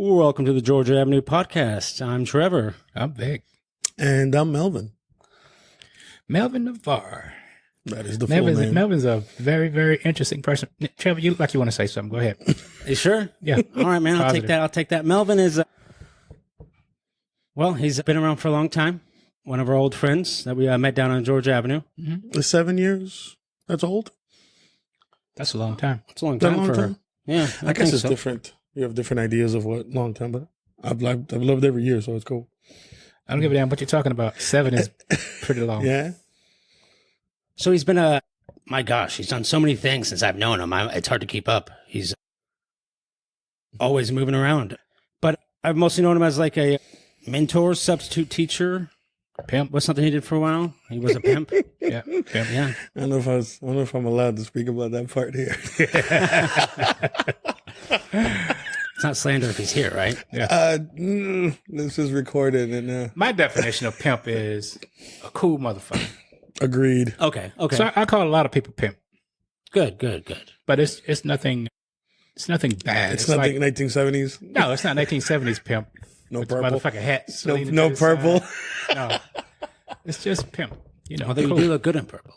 Welcome to the Georgia Avenue podcast. I'm Trevor. I'm Vic. And I'm Melvin. Melvin Navarre. That is the full name. Melvin's a very, very interesting person. Trevor, you look like you want to say something. Go ahead. You sure? Yeah. All right, man. I'll take that. Melvin is, he's been around for a long time. One of our old friends that we met down on Georgia Avenue. Mm-hmm. 7 years? That's old? That's a long time. It's a long time for time? Yeah. I guess it's different. You have different ideas of what long time, but I've loved every year, so it's cool. I don't give a damn what you're talking about. 7 is pretty long. Yeah. So he's been my gosh, he's done so many things since I've known him. It's hard to keep up. He's always moving around. But I've mostly known him as like a mentor, substitute teacher. Pimp was something he did for a while. He was a pimp. Yeah. Pimp. Yeah. I don't know if I'm allowed to speak about that part here. It's not slander if he's here, right? Yeah. This is recorded and my definition of pimp is a cool motherfucker. Agreed. Okay. So I call a lot of people pimp. Good. But it's nothing bad. It's nothing like 1970s. No, it's not 1970s pimp. No purple. Motherfucking hats. No purple. No. It's just pimp. Although you do look good in purple.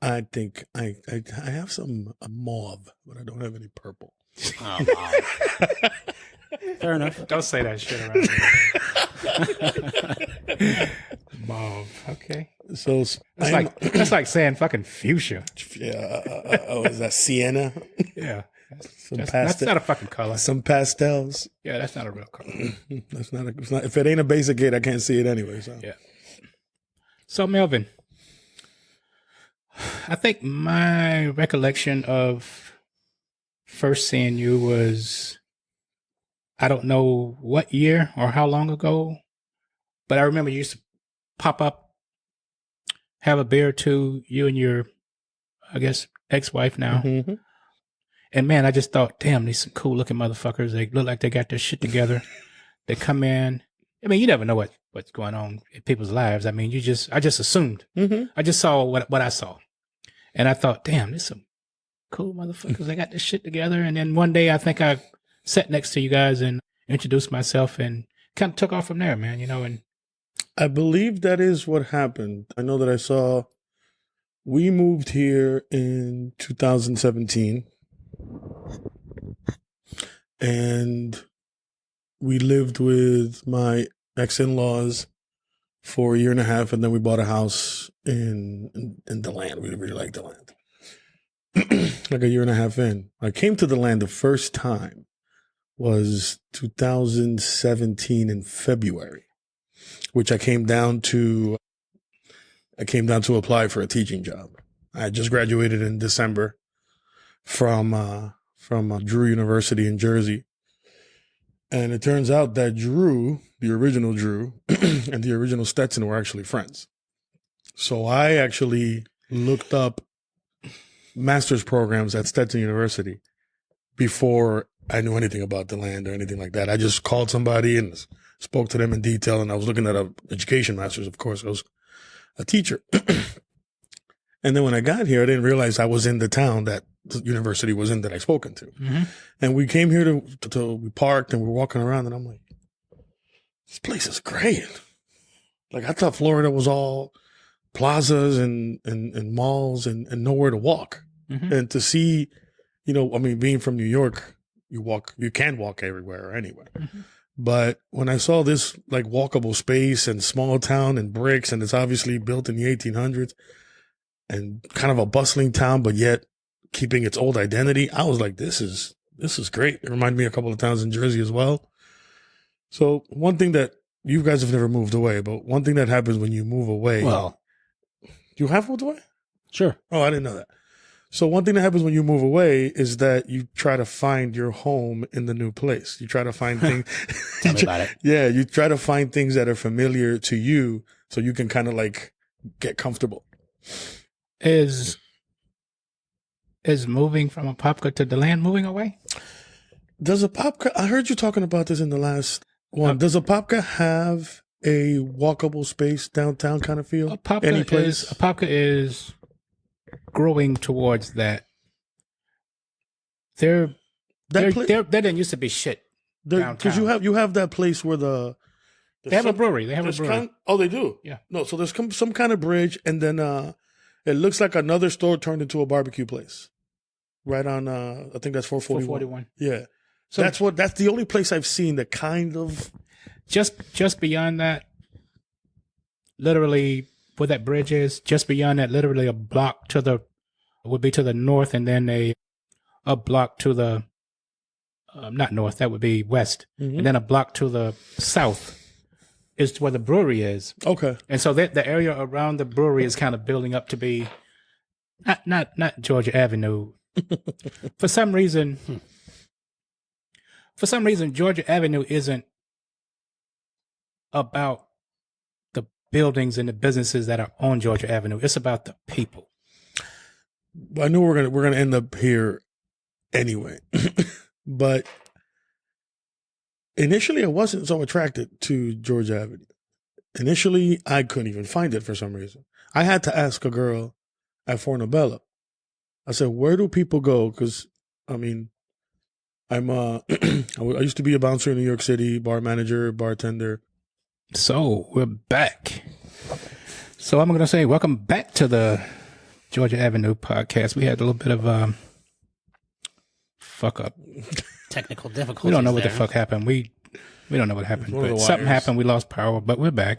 I think I have some mauve, but I don't have any purple. Oh, wow. Fair enough. Don't say that shit around here. Mauve. Okay. So that's like saying fucking fuchsia. Yeah. Is that sienna? Yeah. That's not a fucking color. Some pastels. Yeah, that's not a real color. It's not. If it ain't a basic gate, I can't see it anyway. So. Yeah. So Melvin, I think my recollection of first seeing you was, I don't know what year or how long ago, but I remember you used to pop up, have a beer or two, you and your, I guess, ex-wife now. Mm-hmm. And man, I just thought, damn, these some cool looking motherfuckers. They look like they got their shit together. They come in. I mean, you never know what's going on in people's lives. I mean, I just assumed. Mm-hmm. I just saw what I saw. And I thought, damn, there's some cool motherfuckers. They got this shit together. And then one day I think I sat next to you guys and introduced myself and kind of took off from there, man, and I believe that is what happened. I know that we moved here in 2017 and we lived with my ex-in-laws for a year and a half, and then we bought a house in the land. We really liked the land. Like a year and a half in. I came to the land the first time was 2017 in February, which I came down to apply for a teaching job. I had just graduated in December from Drew University in Jersey. And it turns out that Drew, the original Drew, and the original Stetson were actually friends. So I actually looked up master's programs at Stetson University before I knew anything about the land or anything like that. I just called somebody and spoke to them in detail. And I was looking at an education master's, of course. I was a teacher. And then when I got here, I didn't realize I was in the town that the university was in that I spoken to. Mm-hmm. And we came here we parked and we're walking around and I'm like, this place is great. Like I thought Florida was all plazas and malls and nowhere to walk. Mm-hmm. And to see, being from New York, you can walk everywhere or anywhere. Mm-hmm. But when I saw this like walkable space and small town and bricks, and it's obviously built in the 1800s and kind of a bustling town, but yet keeping its old identity, I was like, this is great. It reminded me of a couple of towns in Jersey as well. So one thing that you guys have never moved away, but one thing that happens when you move away. Well, you have moved away? Sure. Oh, I didn't know that. So one thing that happens when you move away is that you try to find your home in the new place. You try to find things. Tell me about it. Yeah. You try to find things that are familiar to you so you can kind of like get comfortable. Is moving from Apopka to DeLand moving away? Does Apopka, I heard you talking about this in the last one. Does Apopka have a walkable space downtown kind of feel? Apopka is growing towards that. There didn't used to be shit Because you have that place where they have a brewery. They have a brewery. Oh, they do? Yeah. No, so there's some kind of bridge, and then it looks like another store turned into a barbecue place. Right on, I think that's 441. Yeah. So that's the only place I've seen that kind of. Just beyond that, literally where that bridge is, just beyond that, literally a block would be to the north, and then a block to the, not north, that would be west, and then a block to the south is where the brewery is. Okay. And so the area around the brewery is kind of building up to be not Georgia Avenue. For some reason, Georgia Avenue isn't about the buildings and the businesses that are on Georgia Avenue. It's about the people. I knew we're gonna end up here anyway, but initially I wasn't so attracted to Georgia Avenue. Initially, I couldn't even find it for some reason. I had to ask a girl at Fornabella. I said, "Where do people go?" Because I mean, I'm I used to be a bouncer in New York City, bar manager, bartender. So we're back. So I'm going to say, welcome back to the Georgia Avenue podcast. We had a little bit of fuck up, technical difficulties. We don't know what there. the fuck happened. We don't know what happened. One of But the something wires. happened. We lost power, but we're back.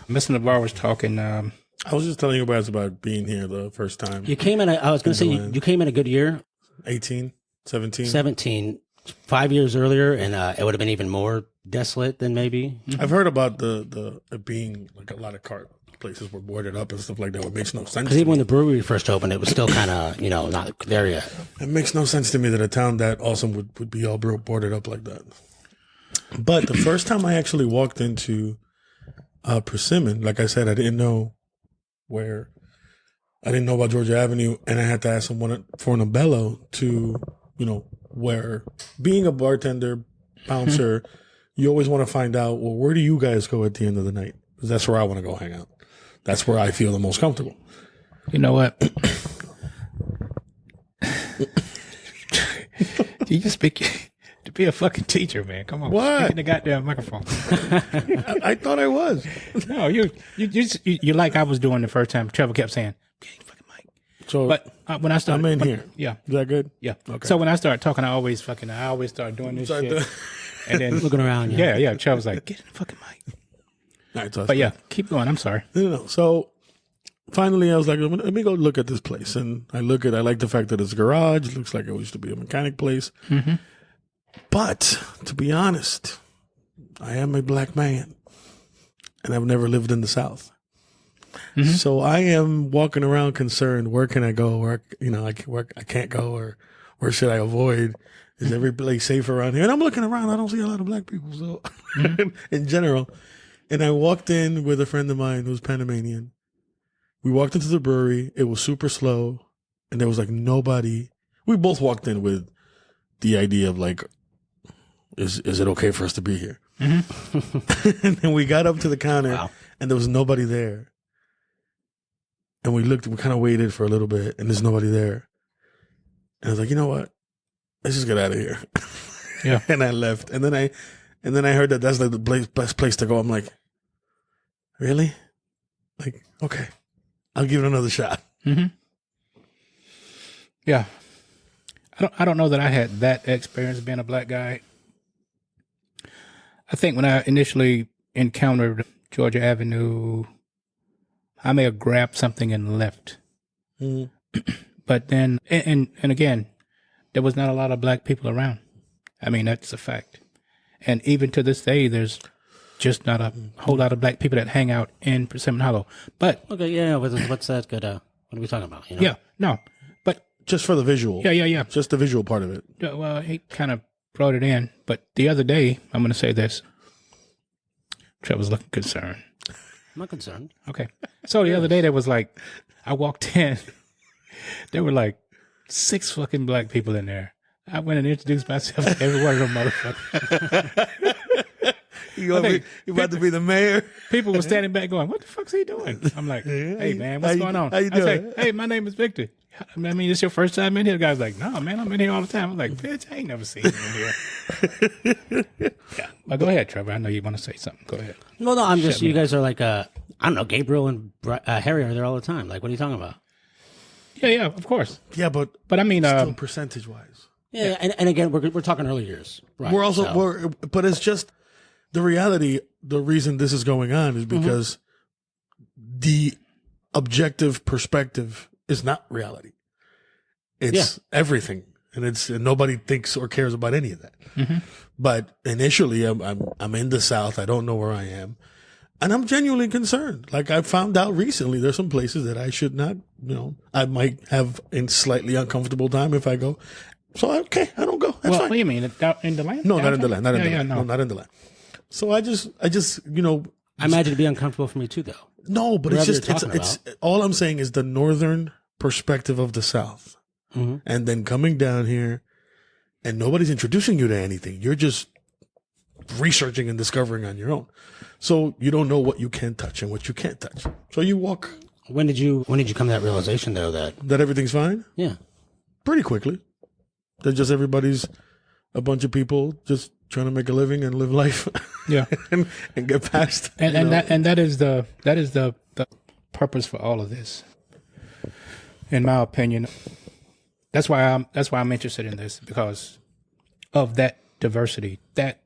Mr. Navarro was talking. I was just telling you guys about being here the first time. You came in. I was going to say you came in a good year. 18, 17. 17, 5 years earlier, and it would have been even more desolate than maybe. I've heard about the it being like a lot of cart places were boarded up and stuff like that. It makes no sense. Because even when the brewery first opened, it was still kind of not there yet. It makes no sense to me that a town that awesome would be all boarded up like that. But the first time I actually walked into Persimmon, like I said, I didn't know about Georgia Avenue, and I had to ask someone for Nabello to, where being a bartender, bouncer, you always want to find out, well, where do you guys go at the end of the night? Because that's where I want to go hang out. That's where I feel the most comfortable. You know what? You just speak to be a fucking teacher, man. Come on, What? Speak in the goddamn microphone. I thought I was. No, you like I was doing the first time. Trevor kept saying, "Get the fucking mic." So, But when I started, I'm in here. Yeah, Is that good? yeah. Okay. So when I started talking, I always start doing this Start shit, doing- and then Looking around, yeah. Trevor's like, "Get in the fucking mic." All right, so But yeah, keep going. I'm sorry. No. So finally, I was like, let me go look at this place. And I like the fact that it's a garage. It looks like it used to be a mechanic place. Mm-hmm. But to be honest, I am a black man and I've never lived in the South. Mm-hmm. So I am walking around concerned, where can I go? Where I can't go, or where should I avoid? Is every place safe around here? And I'm looking around. I don't see a lot of black people. So in general, and I walked in with a friend of mine who's Panamanian. We walked into the brewery. It was super slow, and there was like nobody. We both walked in with the idea of like, is it okay for us to be here? Mm-hmm. And then we got up to the counter, Wow. and there was nobody there. And we kind of waited for a little bit, and there's nobody there. And I was like, you know what? Let's just get out of here. Yeah. And I left. And then I heard that that's like the best place to go. I'm like, really? Like, okay, I'll give it another shot. Mm-hmm. Yeah. I don't know that I had that experience being a black guy. I think when I initially encountered Georgia Avenue, I may have grabbed something and left. Mm. But then, and again, there was not a lot of black people around. I mean, that's a fact. And even to this day, there's just not a whole lot of black people that hang out in Persimmon Hollow. But Okay, yeah. What's that good? What are we talking about? yeah, no. But Just for the visual. yeah. Just the visual part of it. Well, he kind of brought it in. But the other day, I'm going to say this. Trevor's looking concerned. I'm not concerned. Okay. So the other day, there was like, I walked in. There were like 6 fucking black people in there. I went and introduced myself to every one of them motherfuckers. You about to be the mayor? People were standing back going, what the fuck's he doing? I'm like, hey, man, what's going on? How you I say, doing? hey, my name is Victor. I mean, it's your first time in here. The guy's like, no, man, I'm in here all the time. I'm like, bitch, I ain't never seen you in here. Yeah. But go ahead, Trevor. I know you want to say something. Go ahead. Well, no, I'm just, you guys are like, I don't know, Gabriel and Harry are there all the time. Like, what are you talking about? Yeah, of course. Yeah, but I mean, still percentage wise. Yeah, and again, we're talking early years. Right, We're also, but it's just the reality. The reason this is going on is because the objective perspective is not reality. It's everything, and nobody thinks or cares about any of that. But initially, I'm in the South. I don't know where I am, and I'm genuinely concerned. Like I found out recently, there's some places that I should not. I might have a slightly uncomfortable time if I go. So okay, I don't go. That's fine. What do you mean? In the land? No, not in the land. Not in the land. No. No, not in the land. So I just I imagine it'd be uncomfortable for me too, though. No, but Whatever it's just it's all I'm saying is the northern perspective of the South, and then coming down here, and nobody's introducing you to anything. You're just researching and discovering on your own. So you don't know what you can touch and what you can't touch. So you walk. When did you come to that realization, though, that Everything's fine? Yeah, pretty quickly. That just everybody's a bunch of people just trying to make a living and live life. Yeah, and get past. And that is the purpose for all of this, in my opinion. That's why I'm interested in this, because of that diversity, that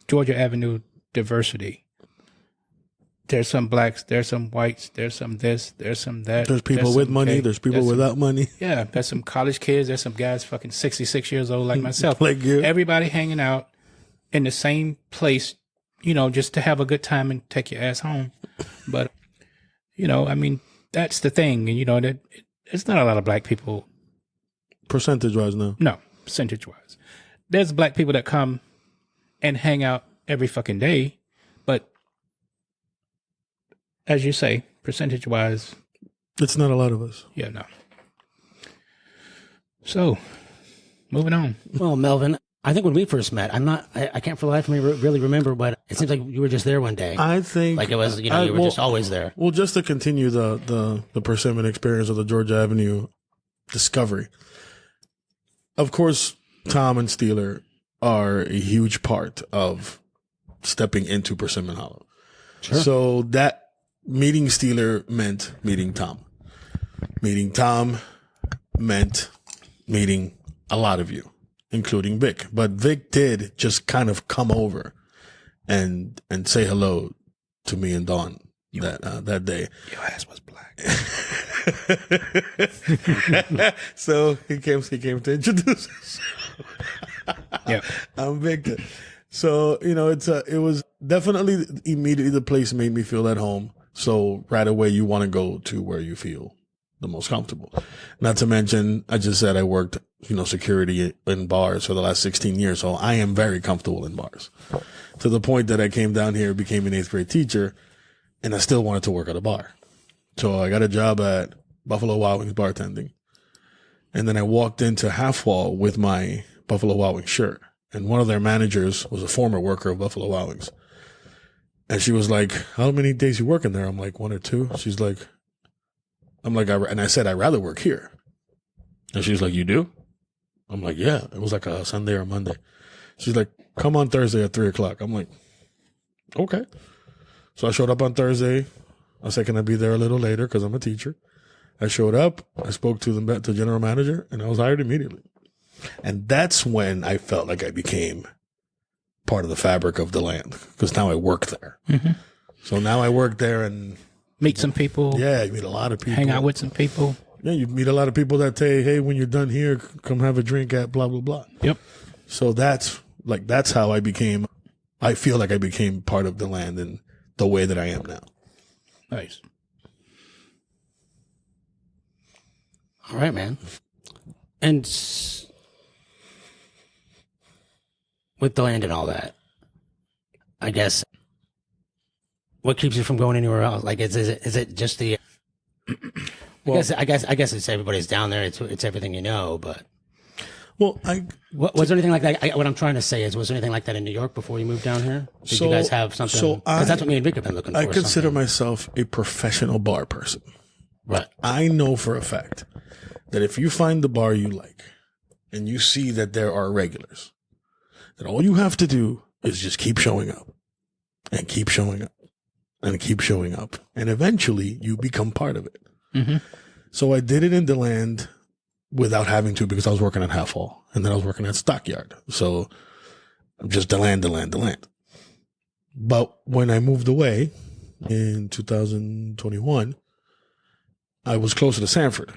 Georgia Avenue diversity. There's some blacks, there's some whites, there's some this, there's some that. There's people with money, there's people without money. Yeah, there's some college kids, there's some guys fucking 66 years old like myself. Like you. Everybody hanging out in the same place, just to have a good time and take your ass home. But, I mean, that's the thing. And, that it's not a lot of black people. Percentage-wise, no. No, percentage-wise. There's black people that come and hang out every fucking day. But, as you say, percentage-wise. It's not a lot of us. Yeah, no. So, moving on. Well, Melvin, I think when we first met, I can't for the life of me really remember, but it seems like you were just there one day. I think like it was, you were just always there. Well, just to continue the persimmon experience of the Georgia Avenue discovery. Of course, Tom and Steeler are a huge part of stepping into Persimmon Hollow. Sure. So that meeting Steeler meant meeting Tom. Meeting Tom meant meeting a lot of you, including Vic. But Vic did just kind of come over and say hello to me and Dawn that day. Your ass was black. So he came to introduce us. Yeah. I'm Victor. So, it was definitely immediately the place made me feel at home. So right away you want to go to where you feel the most comfortable. Not to mention, I just said I worked, security in bars for the last 16 years. So I am very comfortable in bars, to the point that I came down here, became an 8th grade teacher, and I still wanted to work at a bar. So I got a job at Buffalo Wild Wings bartending. And then I walked into Half Wall with my Buffalo Wild Wings shirt. And one of their managers was a former worker of Buffalo Wild Wings. And she was like, how many days you working there? I'm like, 1 or 2. She's like, and I said, I'd rather work here. And she was like, you do? I'm like, yeah. It was like a Sunday or a Monday. She's like, come on Thursday at 3:00. I'm like, okay. So I showed up on Thursday. I said, can I be there a little later? Cause I'm a teacher. I showed up. I spoke to the general manager, and I was hired immediately. And that's when I felt like I became part of the fabric of the land, because now I work there. Mm-hmm. So now I work there and meet some people. Yeah, you meet a lot of people. Hang out with some people. Yeah, you meet a lot of people that say, hey, when you're done here, come have a drink at blah, blah, blah. Yep. So that's how I feel like I became part of the land in the way that I am now. Nice. All right, man. And with the land and all that, I guess, what keeps you from going anywhere else? Like, is it just the? Well, I guess it's everybody's down there. It's everything but. Well, was there anything like that? What I'm trying to say is, was there anything like that in New York before you moved down here? Did you guys have something? Because that's what me and Vic have been looking for. I consider myself a professional bar person. Right. I know for a fact that if you find the bar you like and you see that there are regulars, then all you have to do is just keep showing up and keep showing up and keep showing up. And eventually you become part of it. Mm-hmm. So I did it in DeLand without having to, because I was working at Half Hall and then I was working at Stockyard. So I'm just DeLand. But when I moved away in 2021, I was closer to Sanford.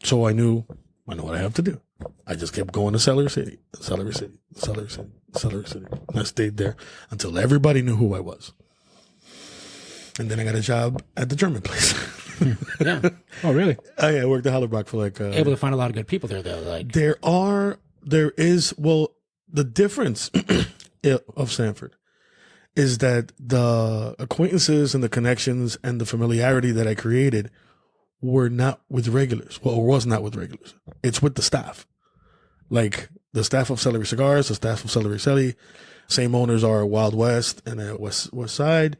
So I know what I have to do. I just kept going to Celery City. And I stayed there until everybody knew who I was. And then I got a job at the German place. Yeah. Oh, really? I worked at Hallerbach for like... Able to find a lot of good people there, though. Like the difference of Sanford is that the acquaintances and the connections and the familiarity that I created were not with regulars. Well, it was not with regulars. It's with the staff. Like the staff of Celery Cigars, the staff of Celery Celly, same owners are Wild West and at West Side.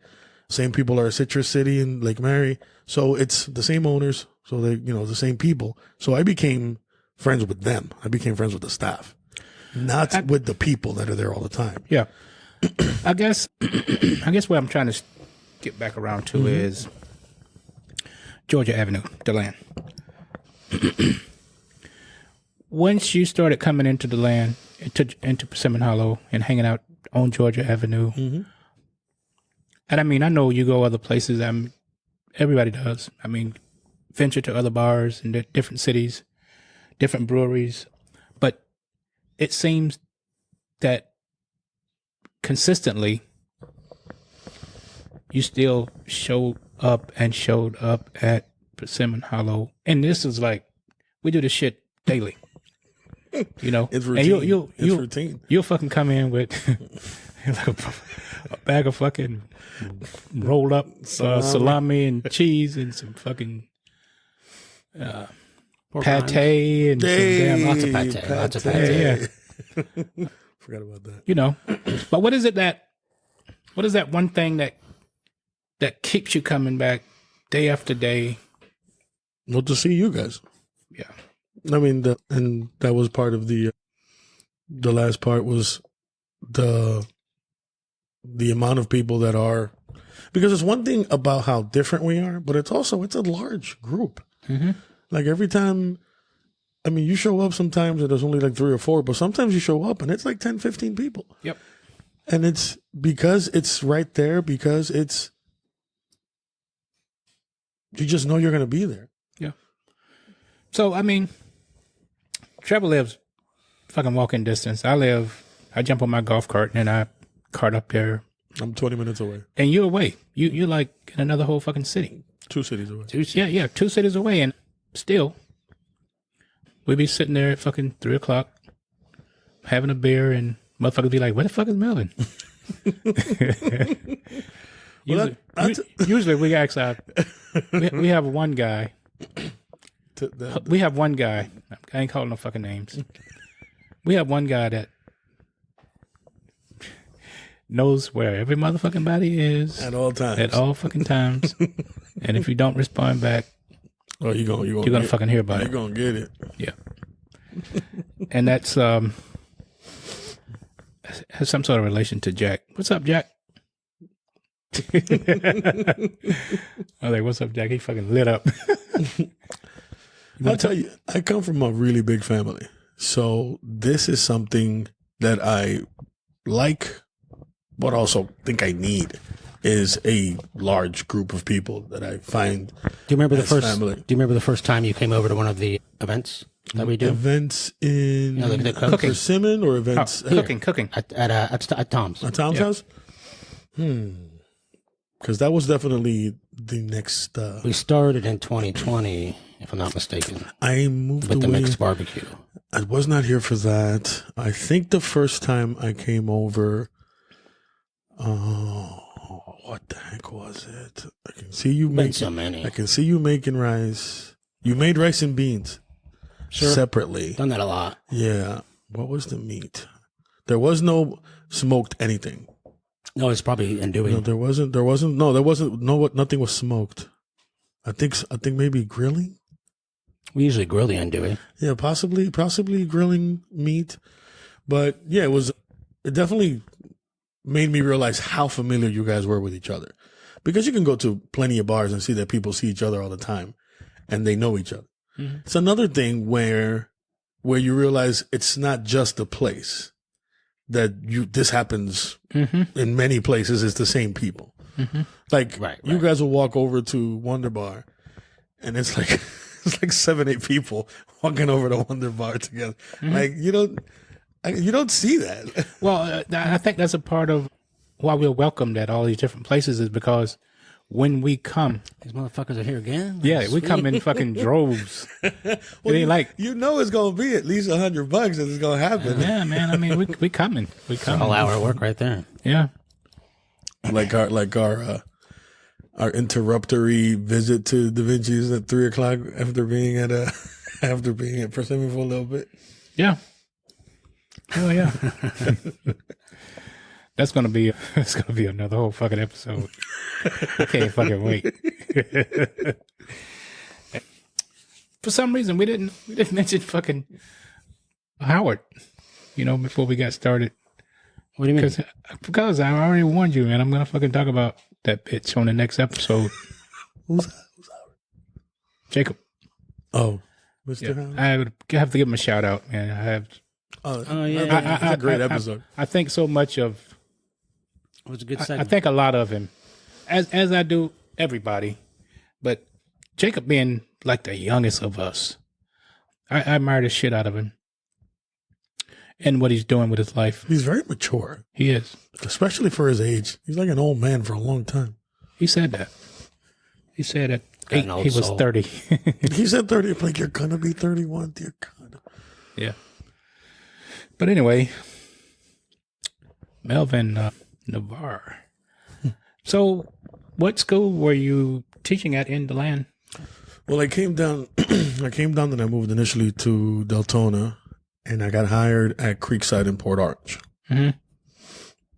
Same people are at Citrus City and Lake Mary. So it's the same owners. So they, the same people. So I became friends with them. I became friends with the staff, not with the people that are there all the time. Yeah. I guess what I'm trying to get back around to is Georgia Avenue, DeLand. Once you started coming into DeLand, into Persimmon Hollow and hanging out on Georgia Avenue, and I mean, I know you go other places. Everybody does. I mean, venture to other bars in different cities, different breweries, but it seems that consistently you still showed up at Persimmon Hollow, and this is like we do this shit daily. It's routine. And you'll routine. You'll fucking come in with like a bag of fucking rolled up salami and cheese and some fucking pate and some damn lots of pate. Yeah. Forgot about that. But what is that one thing that keeps you coming back day after day? Well, to see you guys. Yeah. I mean, and that was part of the last part was the amount of people that are, because it's one thing about how different we are, but it's a large group. Mm-hmm. Like every time, I mean, you show up sometimes and there's only like 3 or 4, but sometimes you show up and it's like 10, 15 people. Yep. And it's because it's right there, because you just know you're going to be there. Yeah. So, I mean, Trevor lives fucking walking distance. I jump on my golf cart and I cart up there. I'm 20 minutes away. And you're away. You're like in another whole fucking city. 2 cities away. Yeah, 2 cities away. And still, we'd be sitting there at fucking 3:00 having a beer and motherfuckers be like, where the fuck is Melvin? Usually we ask out. We have one guy. We have one guy. I ain't calling no fucking names. We have one guy that knows where every motherfucking body is at all times. At all fucking times. And if you don't respond back, you're gonna fucking hear about it. You're gonna get it. Yeah. And that's has some sort of relation to Jack. What's up, Jack? I was like, what's up, Jack? He fucking lit up. I'll tell you, I come from a really big family. So this is something that I like, but also think I need, is a large group of people that I find. Do you remember family. Do you remember the first time you came over to one of the events that we do? Events in the cooking. Persimmon or events cooking at Tom's. At Tom's house? Because that was definitely the next. We started in 2020, if I'm not mistaken. I moved with away. The mixed barbecue. I was not here for that. I think the first time I came over, what the heck was it? I can see you making so many. I can see you making rice. You made rice and beans separately. Done that a lot. Yeah. What was the meat? There was no smoked anything. No, it's probably in doing. No, there wasn't. Nothing was smoked. I think maybe grilling. We usually grill the end, do we? Yeah, possibly grilling meat. But yeah, it definitely made me realize how familiar you guys were with each other. Because you can go to plenty of bars and see that people see each other all the time and they know each other. Mm-hmm. It's another thing where you realize it's not just the place that this happens in many places. It's the same people. Mm-hmm. Like you guys will walk over to Wonder Bar and it's like 7-8 people walking over to Wonder Bar together. Mm-hmm. Like you don't see that. Well, I think that's a part of why we're welcomed at all these different places is because when we come, these motherfuckers are here again. Yeah, we come in fucking droves. Well, it's gonna be at least $100 that it's gonna happen. Yeah, man. I mean, we coming. We coming. All hour work right there. Yeah. Like our interruptory visit to Da Vinci's at 3:00 after being at Persimmon for a little bit. Yeah. Oh yeah. It's gonna be another whole fucking episode. I can't fucking wait. For some reason, we didn't mention fucking Howard. Before we got started. What do you mean? Because I already warned you, man. I'm gonna fucking talk about that bitch on the next episode. Who's Howard? Jacob. Oh, Mr. Howard. I would have to give him a shout out, man. I have. Oh yeah, it's a great episode. I think so much of. It was a good segment. I think a lot of him, as I do everybody, but Jacob being like the youngest of us, I admire the shit out of him and what he's doing with his life. He's very mature. He is, especially for his age. He's like an old man for a long time. He said that. He said that he was 30. He said 30. Like you're gonna be 31, dear God. Yeah. But anyway, Melvin Navarre. So, what school were you teaching at in DeLand? Well, I came down and I moved initially to Deltona, and I got hired at Creekside in Port Arch. Mm-hmm.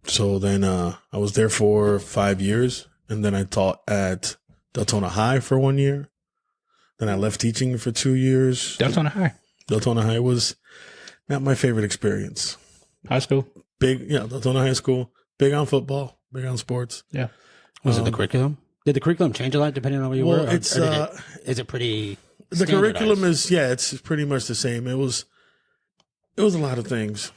So then I was there for 5 years, and then I taught at Deltona High for 1 year. Then I left teaching for 2 years. Deltona High. Deltona High was not my favorite experience. High school? Deltona High School. Big on football, big on sports. Yeah. Was it the curriculum? Did the curriculum change a lot depending on where you were? Is it pretty the curriculum is, it's pretty much the same. It was a lot of things.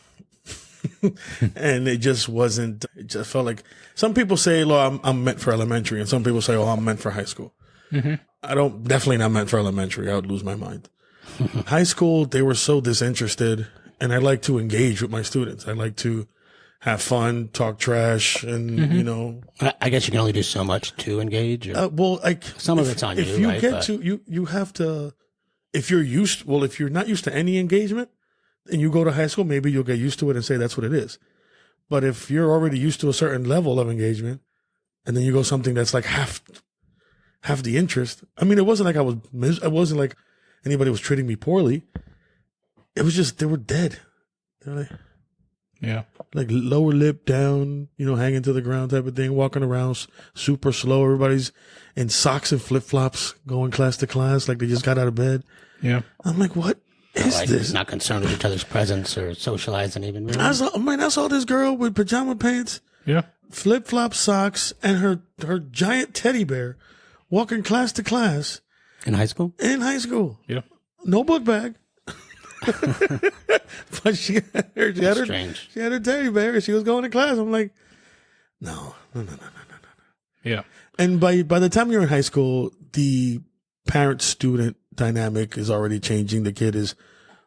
And it just wasn't, it just felt like, some people say, I'm meant for elementary, and some people say, I'm meant for high school. Mm-hmm. Definitely not meant for elementary. I would lose my mind. High school, they were so disinterested, and I like to engage with my students. I like to have fun, talk trash, and I guess you can only do so much to engage. Some of it's on you. If you get to you have to. If you're not used to any engagement, and you go to high school, maybe you'll get used to it and say that's what it is. But if you're already used to a certain level of engagement, and then you go something that's like half the interest. I mean, it wasn't like it wasn't like anybody was treating me poorly. It was just they were dead. They're like. Yeah. Like lower lip down, hanging to the ground type of thing, walking around super slow. Everybody's in socks and flip flops going class to class like they just got out of bed. Yeah. I'm like, what is this? Not concerned with each other's presence or socializing even. Really. I saw this girl with pajama pants, flip flop socks, and her giant teddy bear walking class to class. In high school? In high school. Yeah. No book bag. But she had her teddy bear. She was going to class. I'm like, no. Yeah. And by the time you're in high school, the parent-student dynamic is already changing. The kid is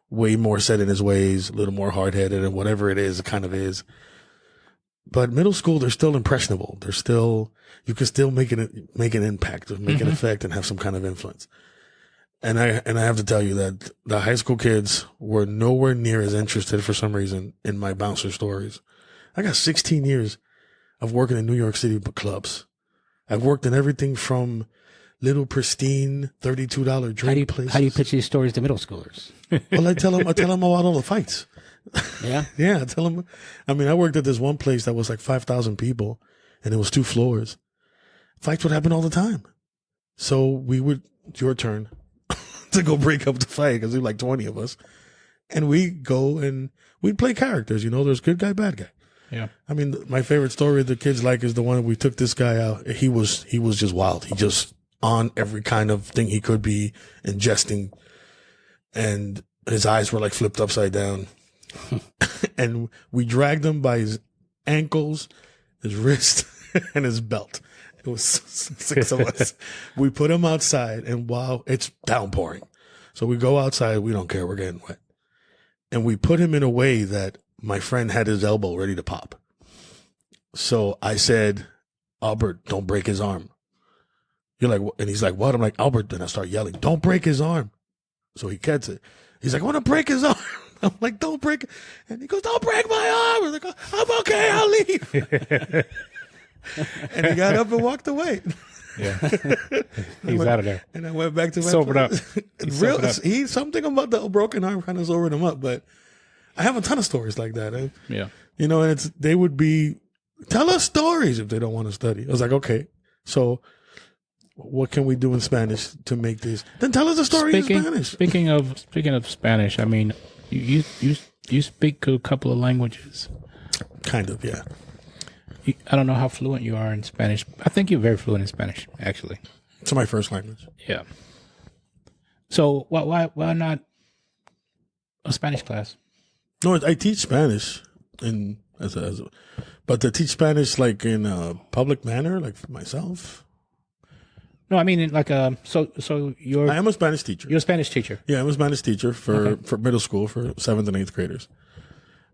way more set in his ways, a little more hard-headed, and whatever it is, it kind of is. But middle school, they're still impressionable. You can still make an impact, or make an effect, and have some kind of influence. And I have to tell you that the high school kids were nowhere near as interested for some reason in my bouncer stories. I got 16 years of working in New York City clubs. I've worked in everything from little pristine $32 drink places. How do you pitch these stories to middle schoolers? Well, I tell them about all the fights. Yeah? Yeah, I tell them. I mean, I worked at this one place that was like 5,000 people, and it was 2 floors. Fights would happen all the time. So it's your turn to go break up the fight because there's like 20 of us. And we go and we'd play characters, there's good guy, bad guy. Yeah. I mean, my favorite story the kids like is the one we took this guy out. He was just wild. He just on every kind of thing he could be, ingesting, and his eyes were like flipped upside down. And we dragged him by his ankles, his wrist, and his belt. It was 6 of us. We put him outside, and while it's downpouring, so we go outside, we don't care, we're getting wet. And we put him in a way that my friend had his elbow ready to pop. So I said, Albert, don't break his arm. You're like, and he's like, what? I'm like, Albert. Then I start yelling, don't break his arm. So he gets it. He's like, I want to break his arm. I'm like, don't break it. And he goes, don't break my arm. I'm like, I'm okay, I'll leave. And he got up and walked away. Yeah. He's out of there. And I went back to my Sobered up. Something about the broken arm kind of sobered him up, but I have a ton of stories like that. Yeah. And they would be, tell us stories if they don't want to study. I was like, okay, so what can we do in Spanish to make this? Then tell us a story in Spanish. Speaking of Spanish, I mean, you speak a couple of languages. Kind of, yeah. I don't know how fluent you are in Spanish. I think you're very fluent in Spanish, actually. It's my first language. Yeah. So why not a Spanish class? No, I teach Spanish but to teach Spanish like in a public manner, like for myself. No, I mean like so you're. I am a Spanish teacher. You're a Spanish teacher. Yeah, I'm a Spanish teacher for middle school for 7th and 8th graders.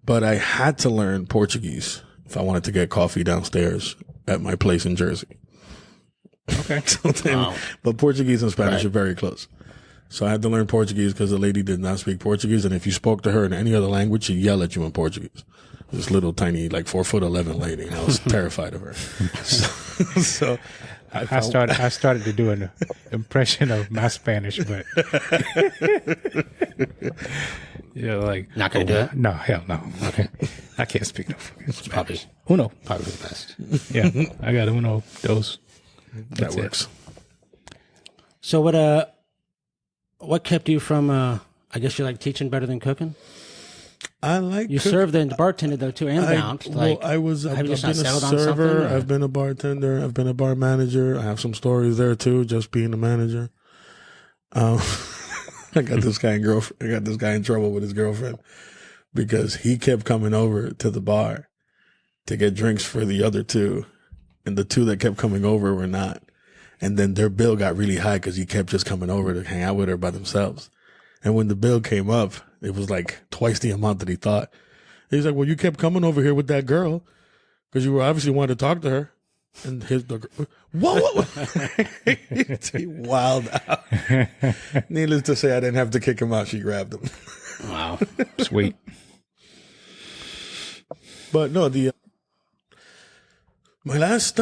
But I had to learn Portuguese if I wanted to get coffee downstairs at my place in Jersey. Okay. But Portuguese and Spanish are very close. So I had to learn Portuguese because the lady did not speak Portuguese. And if you spoke to her in any other language, she'd yell at you in Portuguese. This little tiny, like 4'11" lady. And I was terrified of her. So I started to do an impression of my Spanish, but like Not gonna do it? No, hell no. Okay, I can't speak no fucking Spanish. Probably Uno. the best. Yeah, I got uno, dos. that works. So what kept you from? I guess you like teaching better than cooking. I like You served and bartended though too, and bounced. I've been a settled on server. something, or? I've been a bartender. I've been a bar manager. I have some stories there too, just being a manager. I got this guy in trouble with his girlfriend because he kept coming over to the bar to get drinks for the other two, and the two that kept coming over were not. And then their bill got really high because he kept just coming over to hang out with her by themselves. And when the bill came up, it was like twice the amount that he thought. He's like, well, you kept coming over here with that girl because you were obviously wanted to talk to her. And whoa. He wild out. Needless to say, I didn't have to kick him out. She grabbed him. Wow. Sweet. But no, my last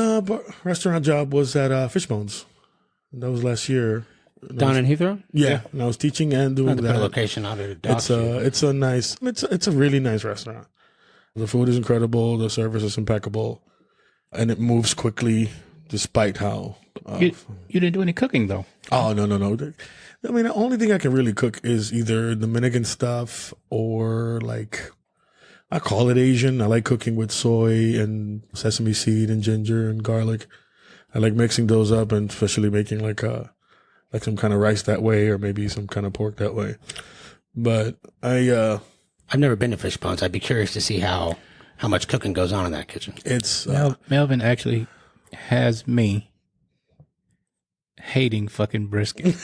restaurant job was at Fishbones. That was last year. Down in Heathrow? Yeah. And I was teaching and doing Not to put a that. location out of It's a really nice restaurant. The food is incredible. The service is impeccable. And it moves quickly despite how... You didn't do any cooking, though. Oh, no. I mean, the only thing I can really cook is either Dominican stuff or like... I call it Asian. I like cooking with soy and sesame seed and ginger and garlic. I like mixing those up and especially making like some kind of rice that way or maybe some kind of pork that way. But I've never been to Fishbones. I'd be curious to see how much cooking goes on in that kitchen. It's Melvin actually has me hating fucking brisket.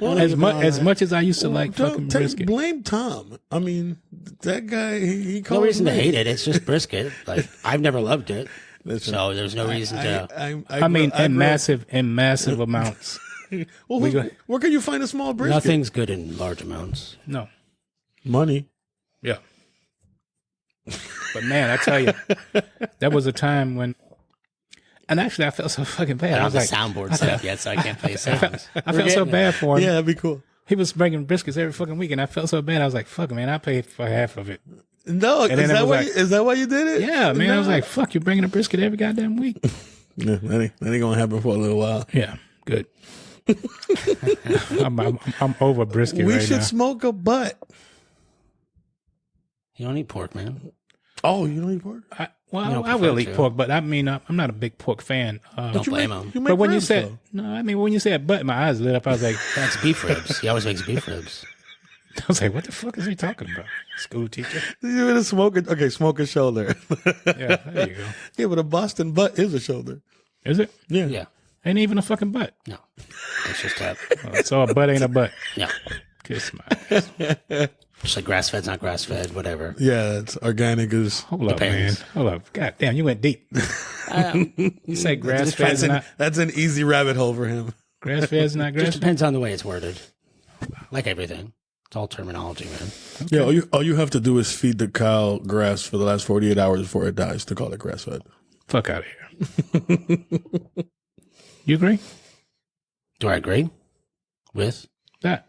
well, as much as I used to like fucking brisket. Blame Tom. I mean, that guy. He calls no reason me. to hate it. It's just brisket. Like I've never loved it. Listen, so there's no reason to. I mean, in massive amounts. Well, where can you find a small brisket? Nothing's good in large amounts. No money. Yeah, but man, I tell you, that was a time when. And actually, I felt so fucking bad. I don't have the soundboard set up yet, so I can't play sounds. I felt so bad for him. Yeah, that'd be cool. He was bringing briskets every fucking week, and I felt so bad. I was like, "Fuck, man, I paid for half of it." No, is that why you did it? Yeah, man. No. I was like, "Fuck, you're bringing a brisket every goddamn week." Yeah, that ain't gonna happen for a little while. Yeah, good. I'm over brisket We right should now. smoke a butt. You don't eat pork, man. Oh, you don't eat pork? You Well, don't I will prefer eat to. pork, but I mean, I'm not a big pork fan. Don't blame him. You make But when you ribs, said though. no, I mean when you said butt, my eyes lit up. I was like, That's beef ribs. He always makes beef ribs. I was like, what the fuck is he talking about? School teacher? You gonna smoke it? Okay, smoke a shoulder. Yeah, there you go. Yeah, but a Boston butt is a shoulder. Is it? Yeah. Yeah. Ain't even a fucking butt. No. It's just a So a butt ain't a butt. no. Kiss my ass. Just like grass fed's not grass fed, whatever. Yeah, it's organic is. Hold up, Depends. man. Hold up. God damn, you went deep. You say grass fed's not That's an easy rabbit hole for him. grass fed's not grass Just fed? depends on the way it's worded. Like everything. It's all terminology, man. Yeah, all you have to do is feed the cow grass for the last 48 hours before it dies to call it grass fed. Fuck out of here. You agree? Do I agree with? That.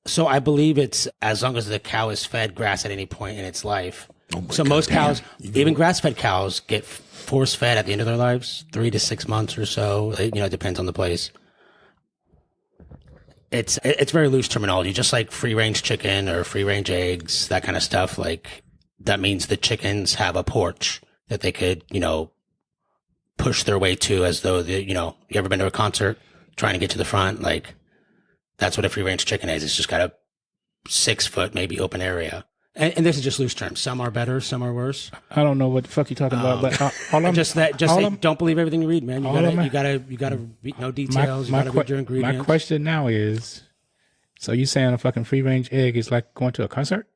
So I believe it's as long as the cow is fed grass at any point in its life. So God, most damn. cows, even grass-fed cows, get force-fed at the end of their lives, 3 to 6 months or so. It depends on the place. It's very loose terminology, just like free-range chicken or free-range eggs, that kind of stuff. Like that means the chickens have a porch that they could, push their way to, as though you ever been to a concert trying to get to the front? Like that's what a free-range chicken is. It's just got a 6 foot maybe open area. And this is just loose terms. Some are better, some are worse. I don't know what the fuck you're talking about, but all I'm Don't believe everything you read, man. You gotta know details. You gotta read your ingredients. My question now is, so you saying a fucking free range egg is like going to a concert?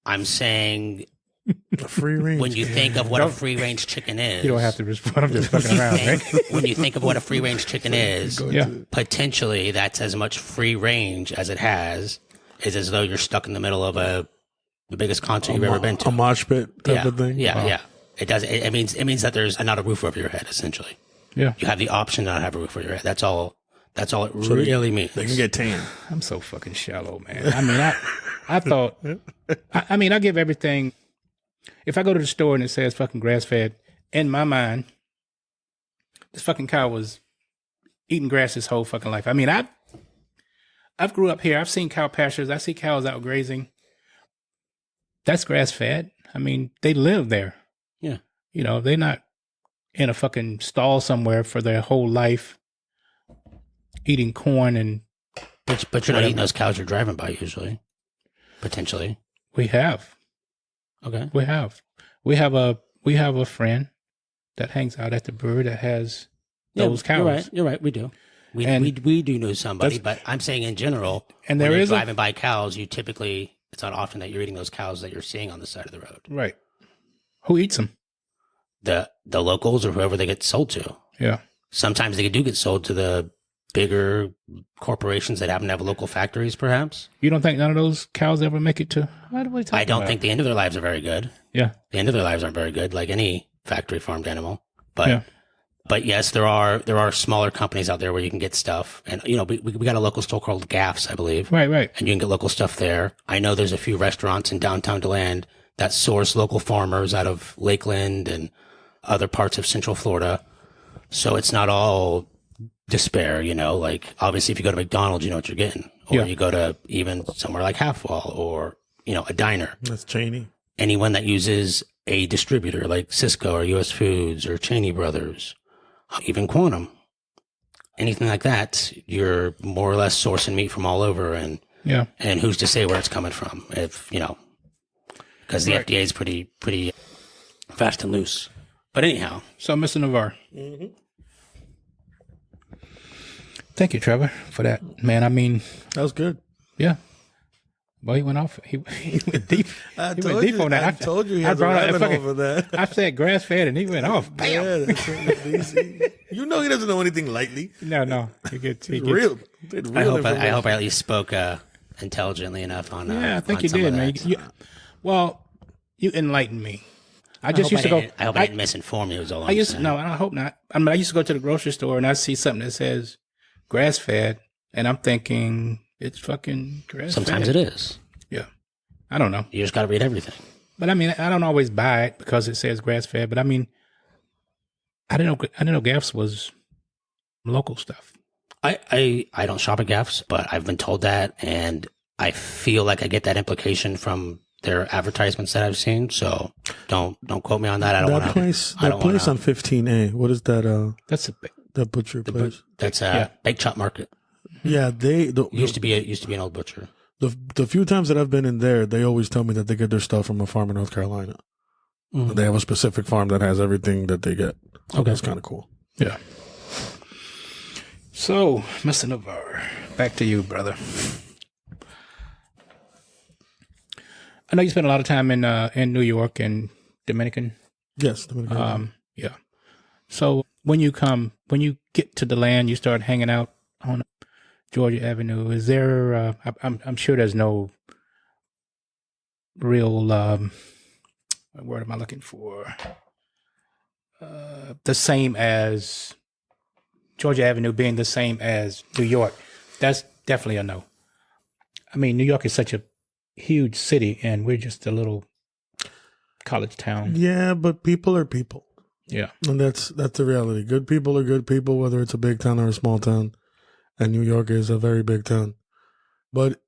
I'm saying Free range. when you think of what a free range chicken is, You don't have to respond. I'm just fucking around, right? when you think of what a free range chicken is, Yeah. potentially that's as much free range as it has. Is as though you're stuck in the middle of the biggest concert you've ever been to. A mosh pit type of thing. Yeah. It does. It means that there's not a roof over your head. Essentially, Yeah. you have the option to not have a roof over your head. That's all. That's all it really means. They can get tan. I'm so fucking shallow, man. I mean, I thought, I mean, I give everything. If I go to the store and it says fucking grass fed, in my mind, this fucking cow was eating grass his whole fucking life. I mean, I've grew up here. I've seen cow pastures. I see cows out grazing. That's grass fed. I mean, they live there. Yeah. They're not in a fucking stall somewhere for their whole life eating corn and But you're not eating those cows you're driving by usually. Potentially. we have. Okay. We have a friend that hangs out at the brewery that has those cows. You're right. We do. We do know somebody, but I'm saying in general, And when there you're is driving by cows, it's not often that you're eating those cows that you're seeing on the side of the road. Right. Who eats them? The locals or whoever they get sold to. Yeah. Sometimes they do get sold to the bigger corporations that happen to have local factories, perhaps. You don't think none of those cows ever make it to? What are we talking I don't about? think the end of their lives are very good. Yeah. The end of their lives aren't very good, like any factory farmed animal. But Yeah. but yes, there are smaller companies out there where you can get stuff, and we got a local store called Gaff's, I believe, Right. and you can get local stuff there. I know there's a few restaurants in downtown DeLand that source local farmers out of Lakeland and other parts of Central Florida. So it's not all despair, like obviously if you go to McDonald's, you know what you're getting, or Yeah. you go to even somewhere like Half Wall or, a diner, That's Cheney. anyone that uses a distributor like Cisco or US Foods or Cheney Brothers, even Quantum, anything like that, you're more or less sourcing meat from all over. And who's to say where it's coming from? If, because the Right. FDA is pretty fast and loose. But anyhow. So, Mr. Navarre. Thank you, Trevor, for that. Man, I mean, That was good. yeah. Well, he went off. He went deep. I He told went deep you. on that. I told you he I has a brought up rabbit fucking- hole for that. I said grass fed, and he went off. Bam. Yeah, that's you know he doesn't know anything lightly. No. He gets Real. I hope I at least spoke intelligently enough on. Yeah, I think on you some did, of man. that. Well, you enlightened me. I just used to go. I hope I didn't misinform you. Is all I used to, saying. no, I hope not. I mean, I used to go to the grocery store and I see something that says grass fed, and I'm thinking it's fucking grass. Sometimes it is. Yeah, I don't know, You just got to read everything. but I mean, I don't always buy it because it says grass fed. But I mean, I didn't know Gaff's was local stuff. I don't shop at Gaff's, but I've been told that, and I feel like I get that implication from their advertisements that I've seen. So don't quote me on that. I don't want to. That place on 15A. What is that? That's a big. That butcher place. That's Bake Chop Market. Yeah, used to be an old butcher. The few times that I've been in there, they always tell me that they get their stuff from a farm in North Carolina. Mm-hmm. They have a specific farm that has everything that they get. So that's kind of cool. Yeah. So, Mr. Navarre, back to you, brother. I know you spent a lot of time in New York and Dominican. Yes, Dominican. Yeah. So when you get to the land, you start hanging out on Georgia Avenue. Is there? I'm sure there's no real. What word am I looking for? The same as Georgia Avenue being the same as New York. That's definitely a no. I mean, New York is such a huge city, and we're just a little college town. Yeah, but people are people. Yeah, and that's the reality. Good people are good people, whether it's a big town or a small town. And New York is a very big town. But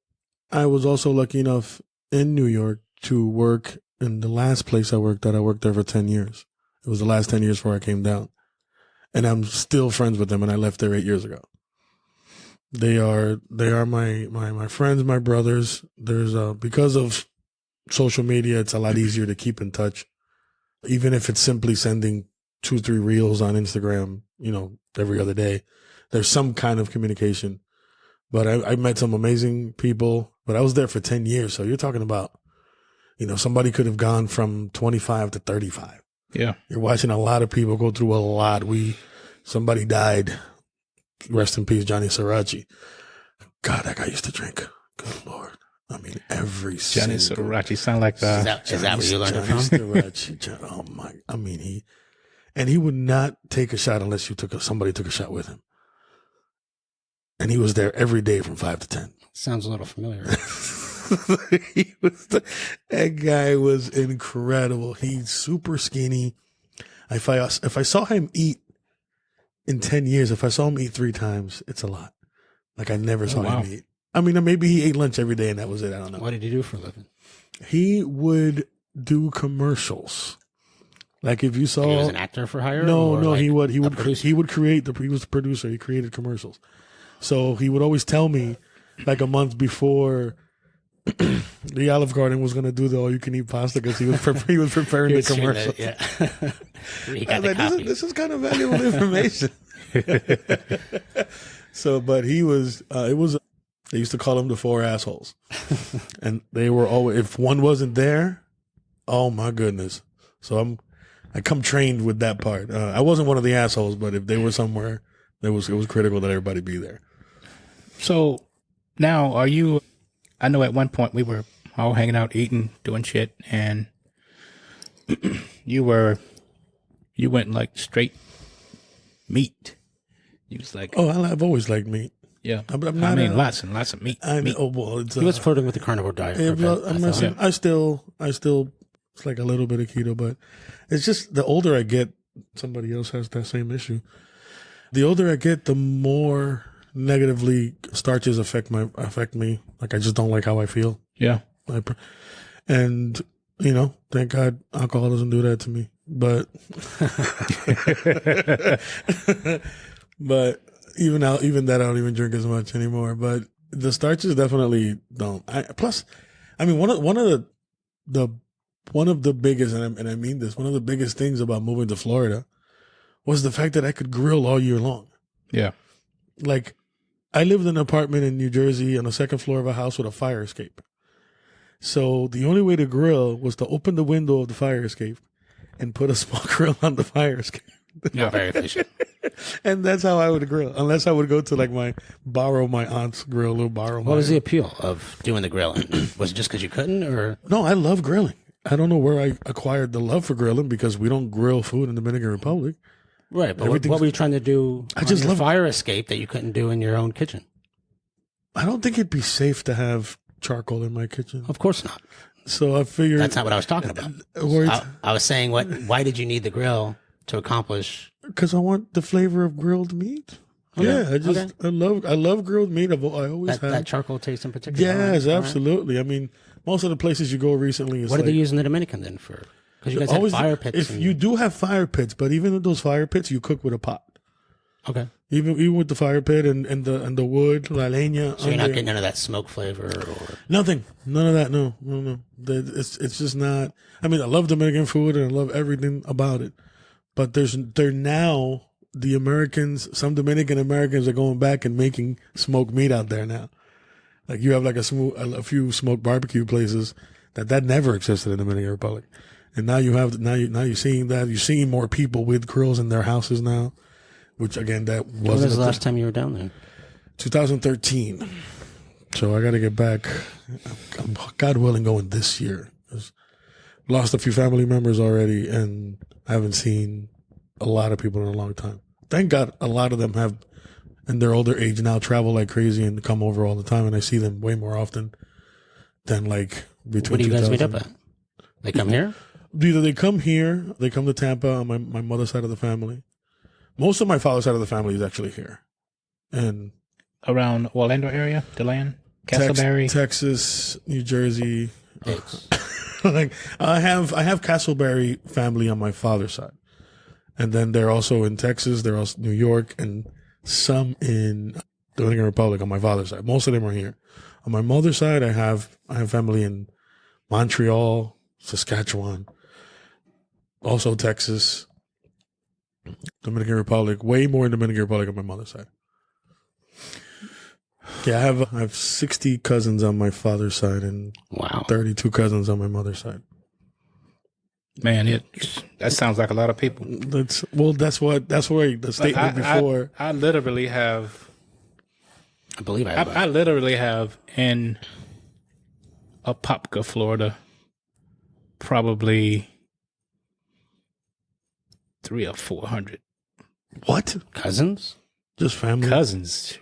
I was also lucky enough in New York to work in the last place I worked at. I worked there for 10 years. It was the last 10 years before I came down. And I'm still friends with them, and I left there 8 years ago. They are my friends, my brothers. There's because of social media, it's a lot easier to keep in touch. Even if it's simply sending 2-3 reels on Instagram, every other day. There's some kind of communication. But I met some amazing people, but I was there for 10 years. So you're talking about, somebody could have gone from 25 to 35. Yeah. You're watching a lot of people go through a lot. Somebody died. Rest in peace, Johnny Sriracha. God, that guy used to drink. Good Lord. I mean, every Johnny Sriracha sound like that. Is that where you learned it from? Sriracha, oh my! I mean, he would not take a shot unless somebody took a shot with him. And he was there every day from 5 to 10. Sounds a little familiar. That guy was incredible. He's super skinny. If I saw him eat in 10 years, if I saw him eat 3 times, it's a lot. Like I never saw him eat. I mean, maybe he ate lunch every day and that was it. I don't know. What did he do for a living? He would do commercials. Like if you saw, he was an actor for hire. No, he would create he was the producer. He created commercials. So he would always tell me, like a month before the Olive Garden was going to do the all-you-can-eat pasta because he was preparing the commercial. He got the copy. This is kind of valuable information. So, but he was. They used to call him the 4 assholes, and they were always. If one wasn't there, oh my goodness. So I come trained with that part. I wasn't one of the assholes, but if they were somewhere, it was critical that everybody be there. So now, are you? I know at one point we were all hanging out, eating, doing shit, and you went like straight meat. You was like, I've always liked meat. Yeah, I'm not lots and lots of meat. He was flirting with the carnivore diet. I still, it's like a little bit of keto, but it's just the older I get, somebody else has that same issue. The older I get, the more negatively starches affect me. Like I just don't like how I feel. Yeah. And thank God alcohol doesn't do that to me. But but even that I don't even drink as much anymore. But the starches definitely don't. Plus, I mean one of the biggest, and I mean this, one of the biggest things about moving to Florida was the fact that I could grill all year long. Yeah. Like, I lived in an apartment in New Jersey on the second floor of a house with a fire escape. So the only way to grill was to open the window of the fire escape and put a small grill on the fire escape. Not very efficient. And that's how I would grill. Unless I would go to borrow my aunt's grill. What was the appeal of doing the grilling? Was it just because you couldn't, or? No, I love grilling. I don't know where I acquired the love for grilling because we don't grill food in the Dominican Republic. Right, but what were you trying to do? I just love fire escape that you couldn't do in your own kitchen. I don't think it'd be safe to have charcoal in my kitchen. Of course not. So I figured that's not what I was talking about. I was saying, why did you need the grill to accomplish because I want the flavor of grilled meat. Okay. Yeah, I love grilled meat. I always That had charcoal taste in particular. Yes, All right. absolutely. I mean, most of the places you go recently is What like, do they use in the Dominican then for? Because you guys have fire pits. If you do have fire pits, but even in those fire pits, you cook with a pot. Okay. Even with the fire pit and the wood, la leña. So you're not getting none of that smoke flavor or nothing. None of that. No. It's just not. I mean, I love Dominican food and I love everything about it, but they're now the Americans. Some Dominican Americans are going back and making smoked meat out there now. Like you have like a few smoked barbecue places that never existed in the Dominican Republic, and now you're seeing that. You're seeing more people with grills in their houses now. Which again, that wasn't. When was the last time you were down there? 2013. So I got to get back. I'm, God willing, going this year. Lost a few family members already, and I haven't seen a lot of people in a long time. Thank God, a lot of them have, in their older age now, travel like crazy and come over all the time, and I see them way more often than like between. What do you guys meet up at? They come here? Either they come here, they come to Tampa on my mother's side of the family. Most of my father's side of the family is actually here, and around Orlando area, DeLand, Castleberry, Texas, New Jersey. Like I have Castleberry family on my father's side, and then they're also in Texas. They're also New York, and some in Dominican Republic on my father's side. Most of them are here. On my mother's side, I have family in Montreal, Saskatchewan, also Texas. Dominican Republic, way more in Dominican Republic on my mother's side. Yeah, I have 60 cousins on my father's side and 32 cousins on my mother's side. Man, that sounds like a lot of people. That's where the statement before. I literally have. I believe I literally have in Apopka, Florida, probably 300 or 400. What? Cousins? Just family? Cousins.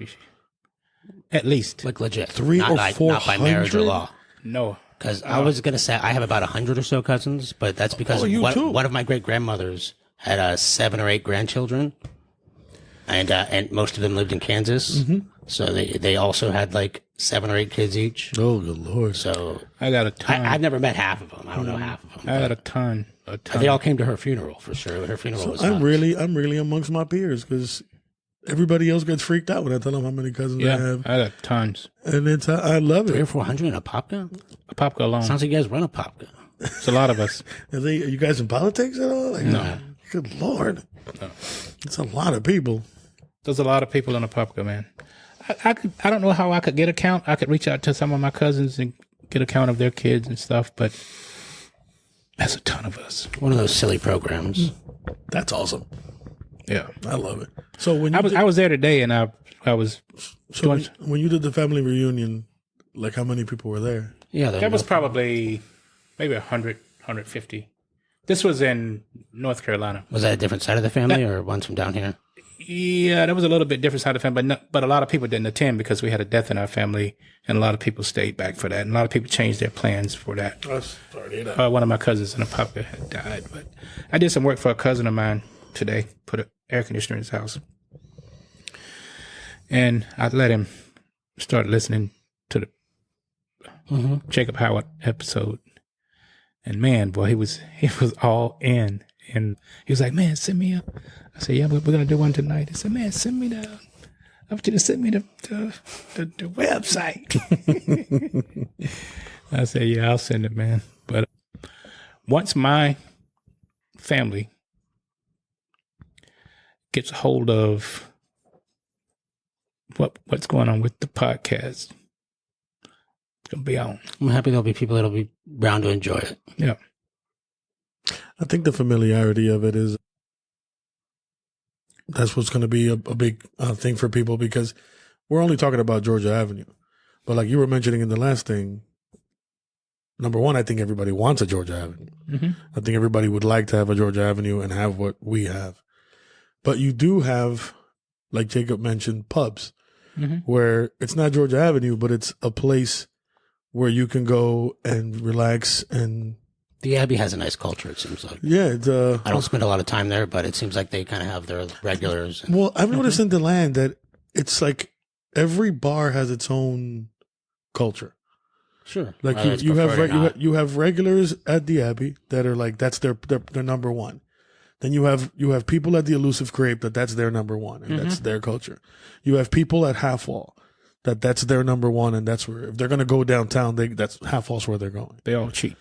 At least. Like legit. 300 or 400? Not by marriage or law. No. Because I was going to say I have about 100 or so cousins, but that's because one of my great-grandmothers had 7 or 8 grandchildren, and most of them lived in Kansas. Mm-hmm. So they also had like 7 or 8 kids each. Oh, good Lord. So I got a ton. I've never met half of them. I don't know half of them. I got a ton. They all came to her funeral for sure. Her funeral was I'm really amongst my peers because everybody else gets freaked out when I tell them how many cousins I have. I got tons. And I love it. 300 or 400 in Apopka? Apopka alone. Sounds like you guys run Apopka. It's a lot of us. Are you guys in politics at all? Like, no. Good Lord. No. It's a lot of people. There's a lot of people in Apopka, man. I don't know how I could get a count. I could reach out to some of my cousins and get a count of their kids and stuff, but that's a ton of us. One of those silly programs. That's awesome. Yeah, I love it. So when I was there today, and I was. So when you did the family reunion, like how many people were there? Yeah, that was probably maybe 100, 150. This was in North Carolina. Was that a different side of the family or ones from down here? Yeah, that was a little bit different side of the family, but a lot of people didn't attend because we had a death in our family, and a lot of people stayed back for that, and a lot of people changed their plans for that. Sorry to hear that. One of my cousins in Apopka had died, but I did some work for a cousin of mine today, put an air conditioner in his house, and I let him start listening to the Jacob Howard episode, and man, boy, he was all in. And he was like, man, send me up. I said, yeah, we're going to do one tonight. He said, man, send me I want you to send me the website. I said, yeah, I'll send it, man. But once my family gets a hold of what's going on with the podcast, it's going to be on. I'm happy there'll be people that'll be around to enjoy it. Yeah. I think the familiarity of it that's what's going to be a big thing for people because we're only talking about Georgia Avenue. But like you were mentioning in the last thing, number one, I think everybody wants a Georgia Avenue. Mm-hmm. I think everybody would like to have a Georgia Avenue and have what we have. But you do have, like Jacob mentioned, pubs where it's not Georgia Avenue, but it's a place where you can go and relax and The Abbey has a nice culture, it seems like. Yeah, I don't spend a lot of time there, but it seems like they kind of have their regulars. well, I've noticed in DeLand that it's like every bar has its own culture. Sure. Like Whether it's you preferred or not. you have regulars at the Abbey that are like that's their number one. Then you have people at the Elusive Crepe that's their number one and that's their culture. You have people at Half Wall that's their number one and that's where if they're gonna go downtown, that's Half Wall's where they're going. They all cheap.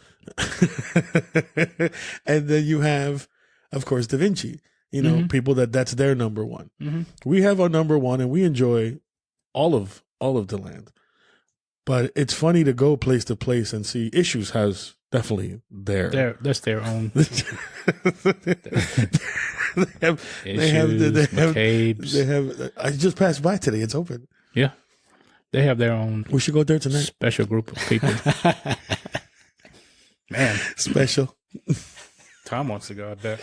And then you have, of course, Da Vinci. You know, people that's their number one. We have our number one, and we enjoy all of DeLand. But it's funny to go place to place and see Issues has definitely That's their own. they have. I just passed by today. It's open. Yeah, they have their own We should go there tonight. special group of people. Man, Special. Tom wants to go out there.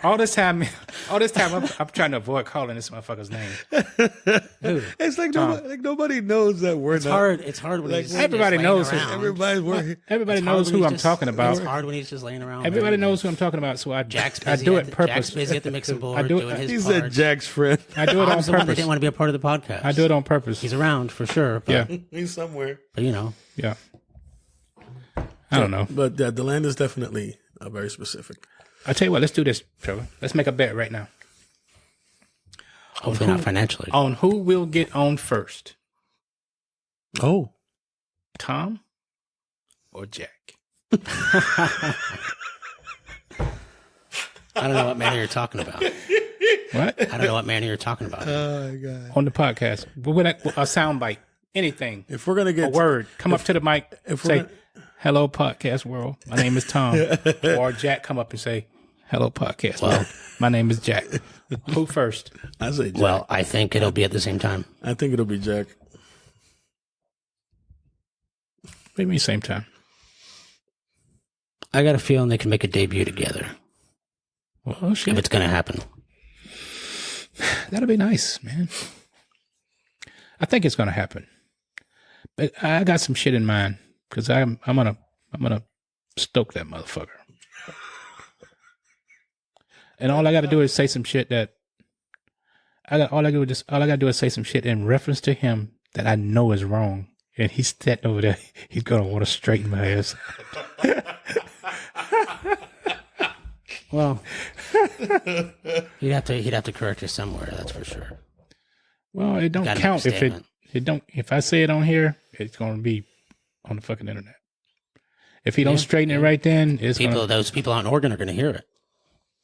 All this time, I'm trying to avoid calling this motherfucker's name. It's like nobody knows that we're It's not. hard. It's hard when he's everybody just knows laying it. around. Everybody Knows who I'm talking about. It's hard when he's just laying around. Everybody knows who I'm talking about, so I do Jack's it Jack's purpose. busy at the mixing board I do it- doing his He part. said Jack's friend. I do it I on was the one that purpose. didn't want to be a part of the podcast. I do it on purpose. He's around for sure. But, Yeah, He's somewhere. but you know, yeah. I don't know. But the land is definitely very specific. I tell you what, let's do this, Trevor. Let's make a bet right now hopefully not financially. on who will get on first, Oh. Tom or Jack. I don't know what manner you're talking about. What? I don't know what manner you're talking about. Oh my God. On the podcast, with a sound bite, anything, If we're gonna a get word, come up to the mic, if we're say, gonna- "Hello, podcast world. My name is Tom," or Jack come up and say, "Hello, podcast world. My name is Jack." Who first? I say Jack. Well, I think it'll be at the same time. I think it'll be Jack. Maybe same time. I got a feeling they can make a debut together Well, if shit, it's going to happen. that'll be nice, man. I think it's gonna happen, but I got some shit in mind because I'm gonna stoke that motherfucker. And all I got to do is say some shit that all I gotta do is say some shit in reference to him that I know is wrong, and he's sitting over there. He's gonna want to straighten my ass. Well, he'd have to correct you somewhere. That's for sure. Well, it don't Gotta make count a if statement. it don't. If I say it on here, it's gonna be on the fucking internet. If he don't straighten it right then, it's gonna, Those people out in Oregon are going to hear it.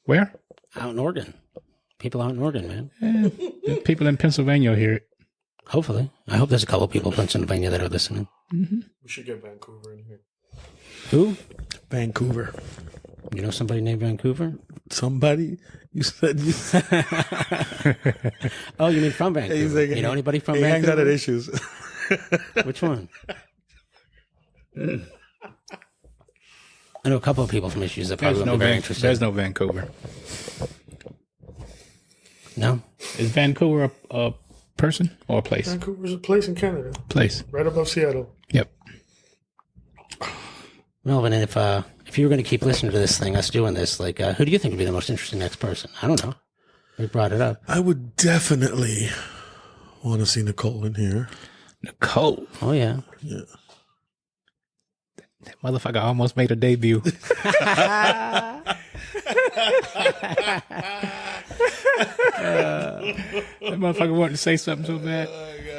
where? Out in Oregon, people out in Oregon, man. The people in Pennsylvania hear it. Hopefully, I hope there's a couple people in Pennsylvania that are listening. We should get Vancouver in here. Who? Vancouver. You know somebody named Vancouver? Somebody? You said you. Oh, you mean from Vancouver? He's like, you know anybody from he hangs out Vancouver? at Issues. Which one? I know a couple of people from Issues that probably would be very interested. There's no Vancouver. No? Is Vancouver a person or a place? Vancouver's a place in Canada, Place. right above Seattle. Yep. Melvin, and if you were going to keep listening to this thing, us doing this, like, who do you think would be the most interesting next person? I don't know. We brought it up. I would definitely want to see Nicole in here. Nicole. Oh, yeah. Yeah. That motherfucker almost made a debut. That motherfucker wanted to say something so bad.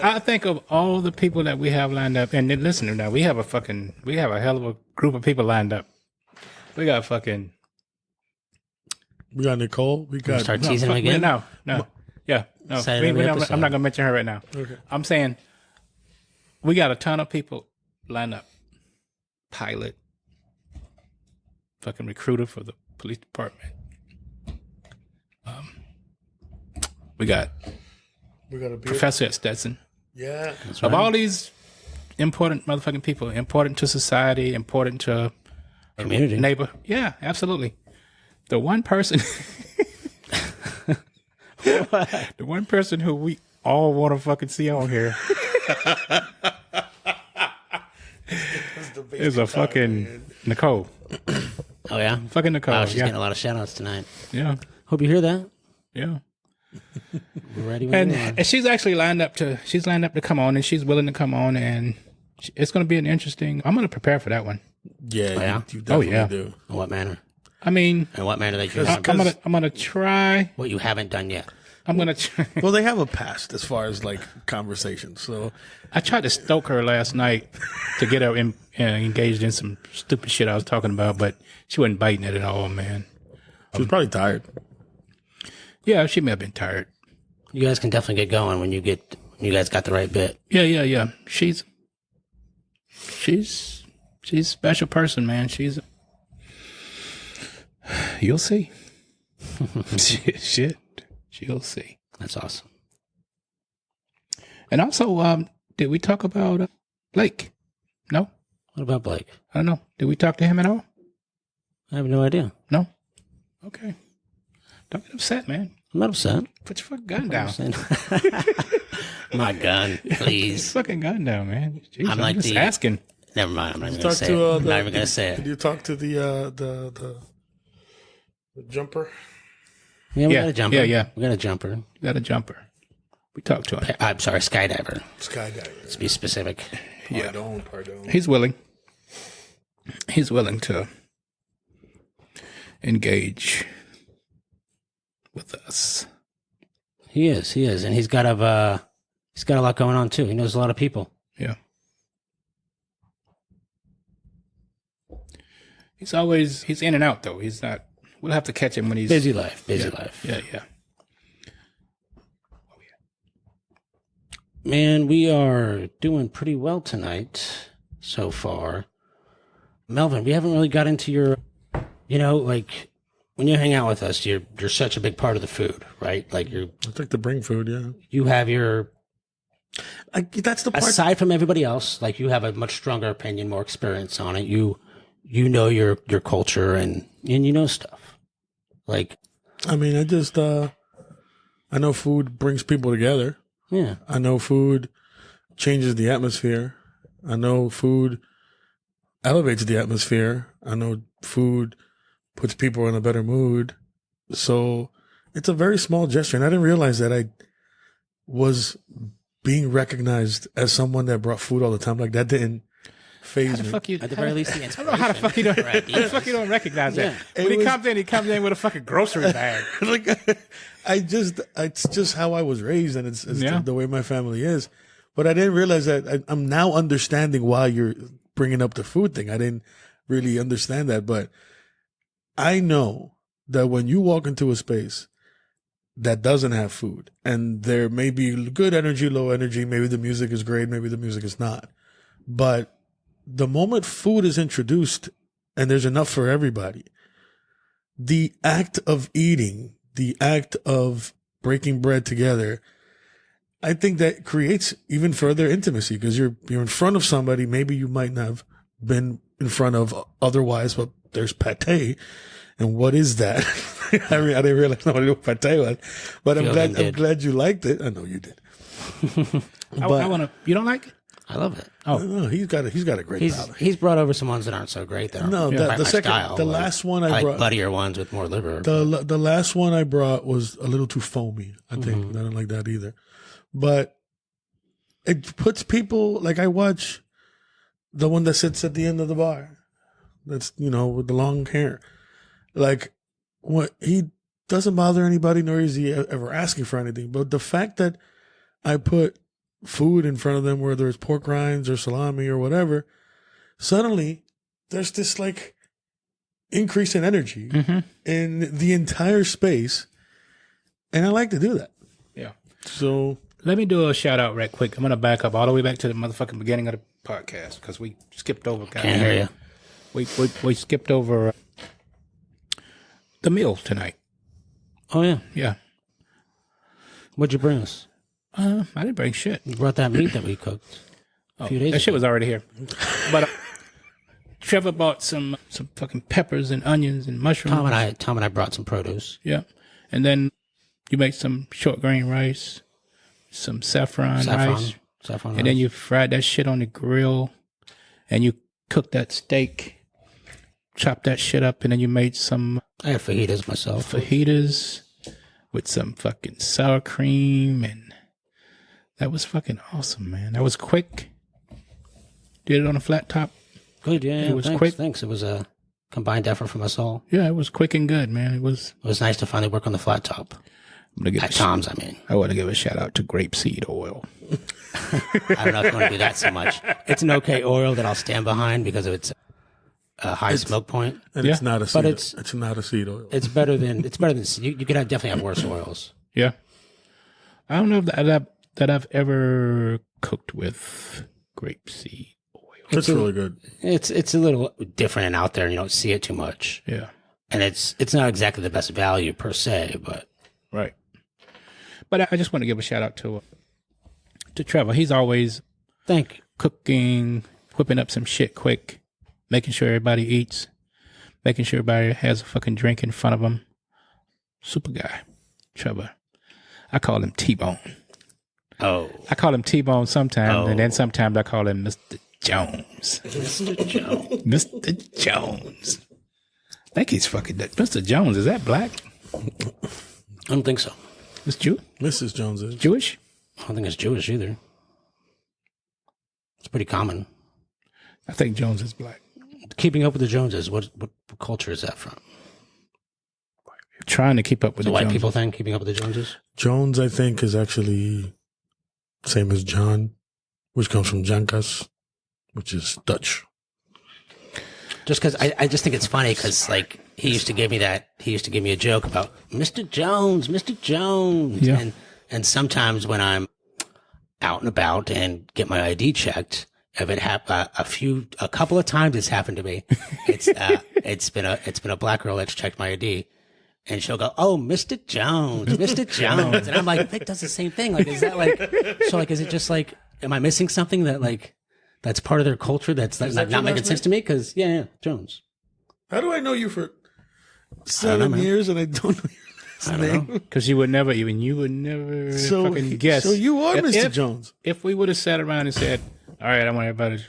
I think of all the people that we have lined up, and then listen now, we have a hell of a group of people lined up. We got fucking We got Nicole. We got. Start teasing him again? No. Yeah, no. Say it every episode. I'm not gonna mention her right now. Okay. I'm saying we got a ton of people lined up. Pilot, fucking recruiter for the police department. We got We got a beer. professor at Stetson. Yeah. Of all these important motherfucking people, important to society, important to Community. neighbor. Yeah, absolutely. The one person, the one person who we all want to fucking see on here is a fucking Nicole. Oh, yeah? Fucking Nicole. Oh, she's yeah. getting a lot of shout-outs tonight. Yeah. Hope you hear that. Yeah. We're ready when you are. And she's actually lined up to come on, and she's willing to come on, and it's going to be an interesting. I'm going to prepare for that one. Yeah, yeah? You definitely do. In what manner? I mean, In what manner that you I'm gonna try. what you haven't done yet? I'm gonna try. Well, they have a past as far as like conversations. So I tried to stoke her last night to get her engaged in some stupid shit I was talking about, but she wasn't biting it at all, man. she was probably tired. Yeah, she may have been tired. You guys can definitely get going when you guys got the right bit. Yeah. She's a special person, man. You'll see. Shit. You'll see. That's awesome. And also, did we talk about Blake? No? What about Blake? I don't know. Did we talk to him at all? I have no idea. No? Okay. Don't get upset, man. I'm not upset. Put your fucking gun down. My gun, Put please. your fucking gun down, man. Jeez, I'm like just the- asking. Never mind. I'm not even Talk gonna say to, it. I'm the- not even gonna say Did it. you talk to the jumper? Yeah, we Yeah, got a jumper. yeah. We got a jumper. You got a jumper. We talked to him. I'm sorry, skydiver. Skydiver. To be specific. Pardon. He's willing. He's willing to engage with us. He is, and he's got a lot going on too. He knows a lot of people. Yeah. He's in and out though. He's not. We'll have to catch him when he's Busy life. Yeah. Man, we are doing pretty well tonight so far. Melvin, we haven't really got into your, like when you hang out with us, you're such a big part of the food, right? Like I like to bring food. Yeah. you have your, That's the part. aside from everybody else, like you have a much stronger opinion, more experience on it. You know your culture and you know stuff. Like, I mean, I know food brings people together. yeah. I know food changes the atmosphere. I know food elevates the atmosphere. I know food puts people in a better mood. So it's a very small gesture. And I didn't realize that I was being recognized as someone that brought food all the time. Like that didn't How phase the me. fuck you? At the very least, the I don't know how the fuck you don't. How the fuck you don't recognize that? Yeah. When he comes in with a fucking grocery bag. Like it's just how I was raised, and it's Yeah. the way my family is. But I didn't realize that I'm now understanding why you're bringing up the food thing. I didn't really understand that, but I know that when you walk into a space that doesn't have food, and there may be good energy, low energy, maybe the music is great, maybe the music is not, but the moment food is introduced and there's enough for everybody, the act of eating, the act of breaking bread together, I think that creates even further intimacy because you're in front of somebody maybe you might not have been in front of otherwise, but there's pate. And what is that? I didn't realize nobody knew what pate was, but I'm glad you liked it. I know you did. I want to. You don't like it? I love it. Oh no, he's got a great palate. He's brought over some ones that aren't so great. That aren't No, quite the my second, style. the Like, last one I I like brought, bloodier ones with more liver. the last one I brought was a little too foamy. I think I don't like that either. But it puts people like I watch the one that sits at the end of the bar. That's with the long hair. Like what he doesn't bother anybody, nor is he ever asking for anything. But the fact that I put food in front of them, whether it's pork rinds or salami or whatever, suddenly there's this like increase in energy in the entire space. And I like to do that. Yeah. So Let me do a shout out right quick. I'm gonna back up all the way back to the motherfucking beginning of the podcast because we skipped over. Can't hear you. We skipped over the meal tonight. Oh yeah. Yeah. What'd you bring us? I didn't bring shit. You brought that meat that we cooked a few days That ago. shit was already here. But Trevor bought some fucking peppers and onions and mushrooms. Tom and I brought some produce. Yeah. And then you make some short grain rice, some saffron rice. Saffron And then you fried that shit on the grill and you cook that steak chopped that shit up, and then you made some I had fajitas myself. fajitas with some fucking sour cream, and that was fucking awesome, man. That was quick. Did it on a flat top. Good, yeah. It was thanks, quick. Thanks. It was a combined effort from us all. Yeah, it was quick and good, man. It was nice to finally work on the flat top. I'm gonna give At Tom's, I mean. I want to give a shout out to grapeseed oil. I don't know if you want to do that so much. It's an okay oil that I'll stand behind because of its high smoke point. And Yeah. it's not a seed. But It's not a seed oil. It's better than you could definitely have worse oils. Yeah, I don't know if that I've ever cooked with grapeseed oil. It's really good. It's a little different and out there, and you don't see it too much. Yeah, And it's not exactly the best value per se, but right. But I just want to give a shout out to Trevor. He's always thank you. cooking, whipping up some shit quick, making sure everybody eats, making sure everybody has a fucking drink in front of them. Super guy, Trevor. I call him T-Bone. Oh, I call him T-Bone sometimes, and then Oh. sometimes I call him Mr. Jones. Mr. Jones. Mr. Jones. I think he's fucking dead. Mr. Jones, is that black? I don't think so. It's Mrs. Jones is. Jewish? I don't think it's Jewish either. It's pretty common. I think Jones is black. Keeping up with the Joneses. What culture is that from? Trying to keep up with The the white Joneses. people thing. Keeping up with the Joneses. Jones, I think, is actually same as John, which comes from Jankas, which is Dutch. Just because I just think it's funny because like he used to give me a joke about Mr. Jones, Mr. Jones, Yeah. and sometimes when I'm out and about and get my ID checked, if it a couple of times it's happened to me. It's been a black girl that's checked my ID, and she'll go, "Oh, Mr. Jones, Mr. Jones," and I'm like, "Vic does the same thing. Like, is that like so? Like, is it just like, am I missing something that like?" That's part of their culture. That's that not your making last sense to me because yeah, Jones. How do I know you for I don't 7 know, man. years and I don't know your I last don't name? Because you would never fucking guess. So you are Mr. If- Jones. If we would have sat around and said, all right, I want everybody to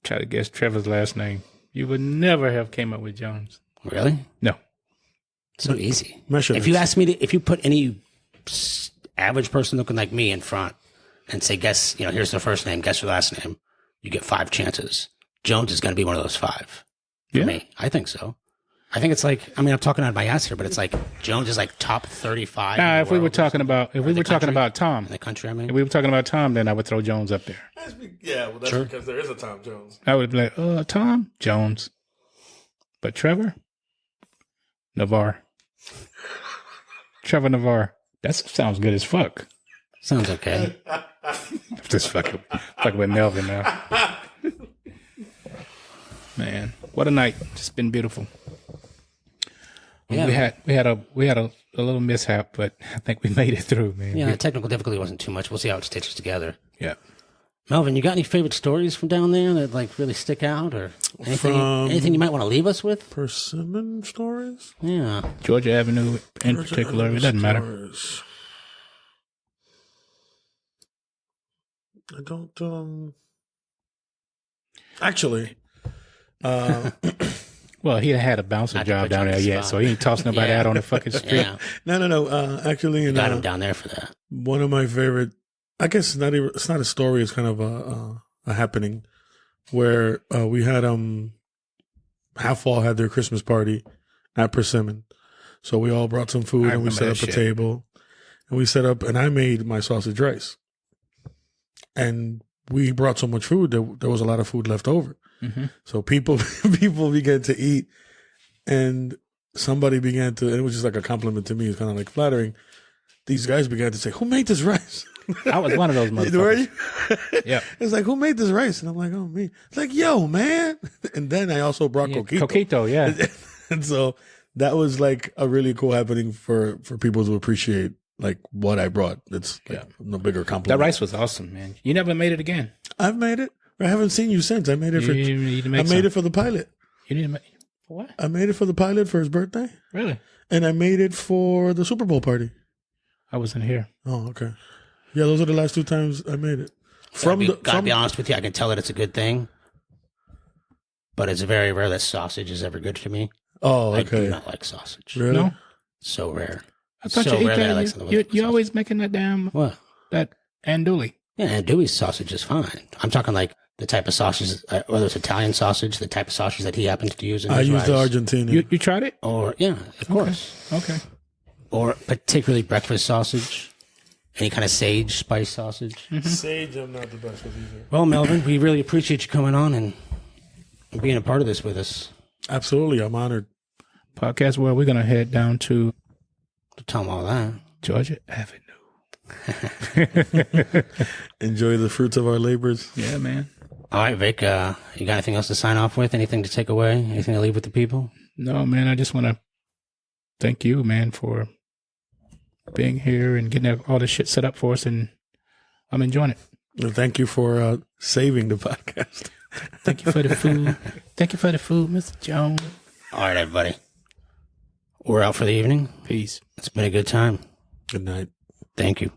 try to guess Trevor's last name, you would never have came up with Jones. Really? No. So easy. Measurements. If you ask me if you put any average person looking like me in front and say, guess, here's their first name, guess their last name, you get 5 chances. Jones is going to be one of those 5 for Yeah. me. I think so. I think it's like, I'm talking out of my ass here, but it's like Jones is like top 35. in the If we were world talking about Tom, in the country, I mean. if we were talking about Tom, then I would throw Jones up there. Yeah, well, that's Sure. because there is a Tom Jones. I would be like, Tom Jones, but Trevor Navarre, Trevor Navarre. That sounds good as fuck. Sounds okay. Just fucking with Melvin now. Man, what a night! It's been beautiful. Yeah. We had a little mishap, but I think we made it through, man. Yeah, the technical difficulty wasn't too much. We'll see how it stitches together. Yeah. Melvin, you got any favorite stories from down there that like really stick out, or anything you might want to leave us with? Persimmon stories? Yeah, Georgia Avenue in particular, it doesn't matter. Stories. I don't, actually, Well, he had a bouncer Not to job put you down on there the yet, spot. so he ain't tossing nobody Yeah. out on the fucking street. yeah. no. Actually, in, Got him down there for that. one of my favorite, I guess it's not a story, it's kind of a happening where we had Half Wall had their Christmas party at Persimmon. So we all brought some food I and we remember set that up shit. a table and we set up, and I made my sausage rice. And we brought so much food that there was a lot of food left over. Mhm. So people began to eat, and somebody began to, and it was just like a compliment to me. It's kind of like flattering. These guys began to say, "Who made this rice?" I was one of those Were motherfuckers. you? Yeah. It's like, who made this rice? And I'm like, oh, me. It's like, yo, man. And then I also brought coquito. Coquito, yeah. And so that was like a really cool happening for people to appreciate like what I brought. It's like no bigger That compliment. rice was awesome, man. You never made it again. I've made it. I haven't seen you since. I made it for. You need to make I made it for the pilot. You need to make what? I made it for the pilot for his birthday, Really? and I made it for the Super Bowl party. I wasn't here. Oh, okay. Yeah, those are the last 2 times I made it. Gotta be honest with you, I can tell that it's a good thing. but it's very rare that sausage is ever good for me. Oh, I do okay. not like sausage. Really? No, So rare. I thought So you rare ate that I that. like something with You're sausage. always making that damn What? that andouille. Yeah, and Dewey's sausage is fine. I'm talking like the type of sausage, whether it's Italian sausage, the type of sausage that he happened to use in I his used the rice. Argentina. You tried it? Or, yeah, of course. Okay. Or particularly breakfast sausage. Any kind of sage spice sausage. Sage, I'm not the best with either. Well, Melvin, we really appreciate you coming on and being a part of this with us. Absolutely, I'm honored. Podcast world, we're gonna head down to To tell them all that. Georgia Avenue. Enjoy the fruits of our labors. Yeah, man. All right, Vic, you got anything else to sign off with? Anything to take away? Anything to leave with the people? No, man. I just want to thank you, man, for being here and getting all this shit set up for us, and I'm enjoying it. And thank you for saving the podcast. Thank you for the food. Thank you for the food, Mr. Jones. All right, everybody. We're out for the evening. Peace. It's been a good time. Good night. Thank you.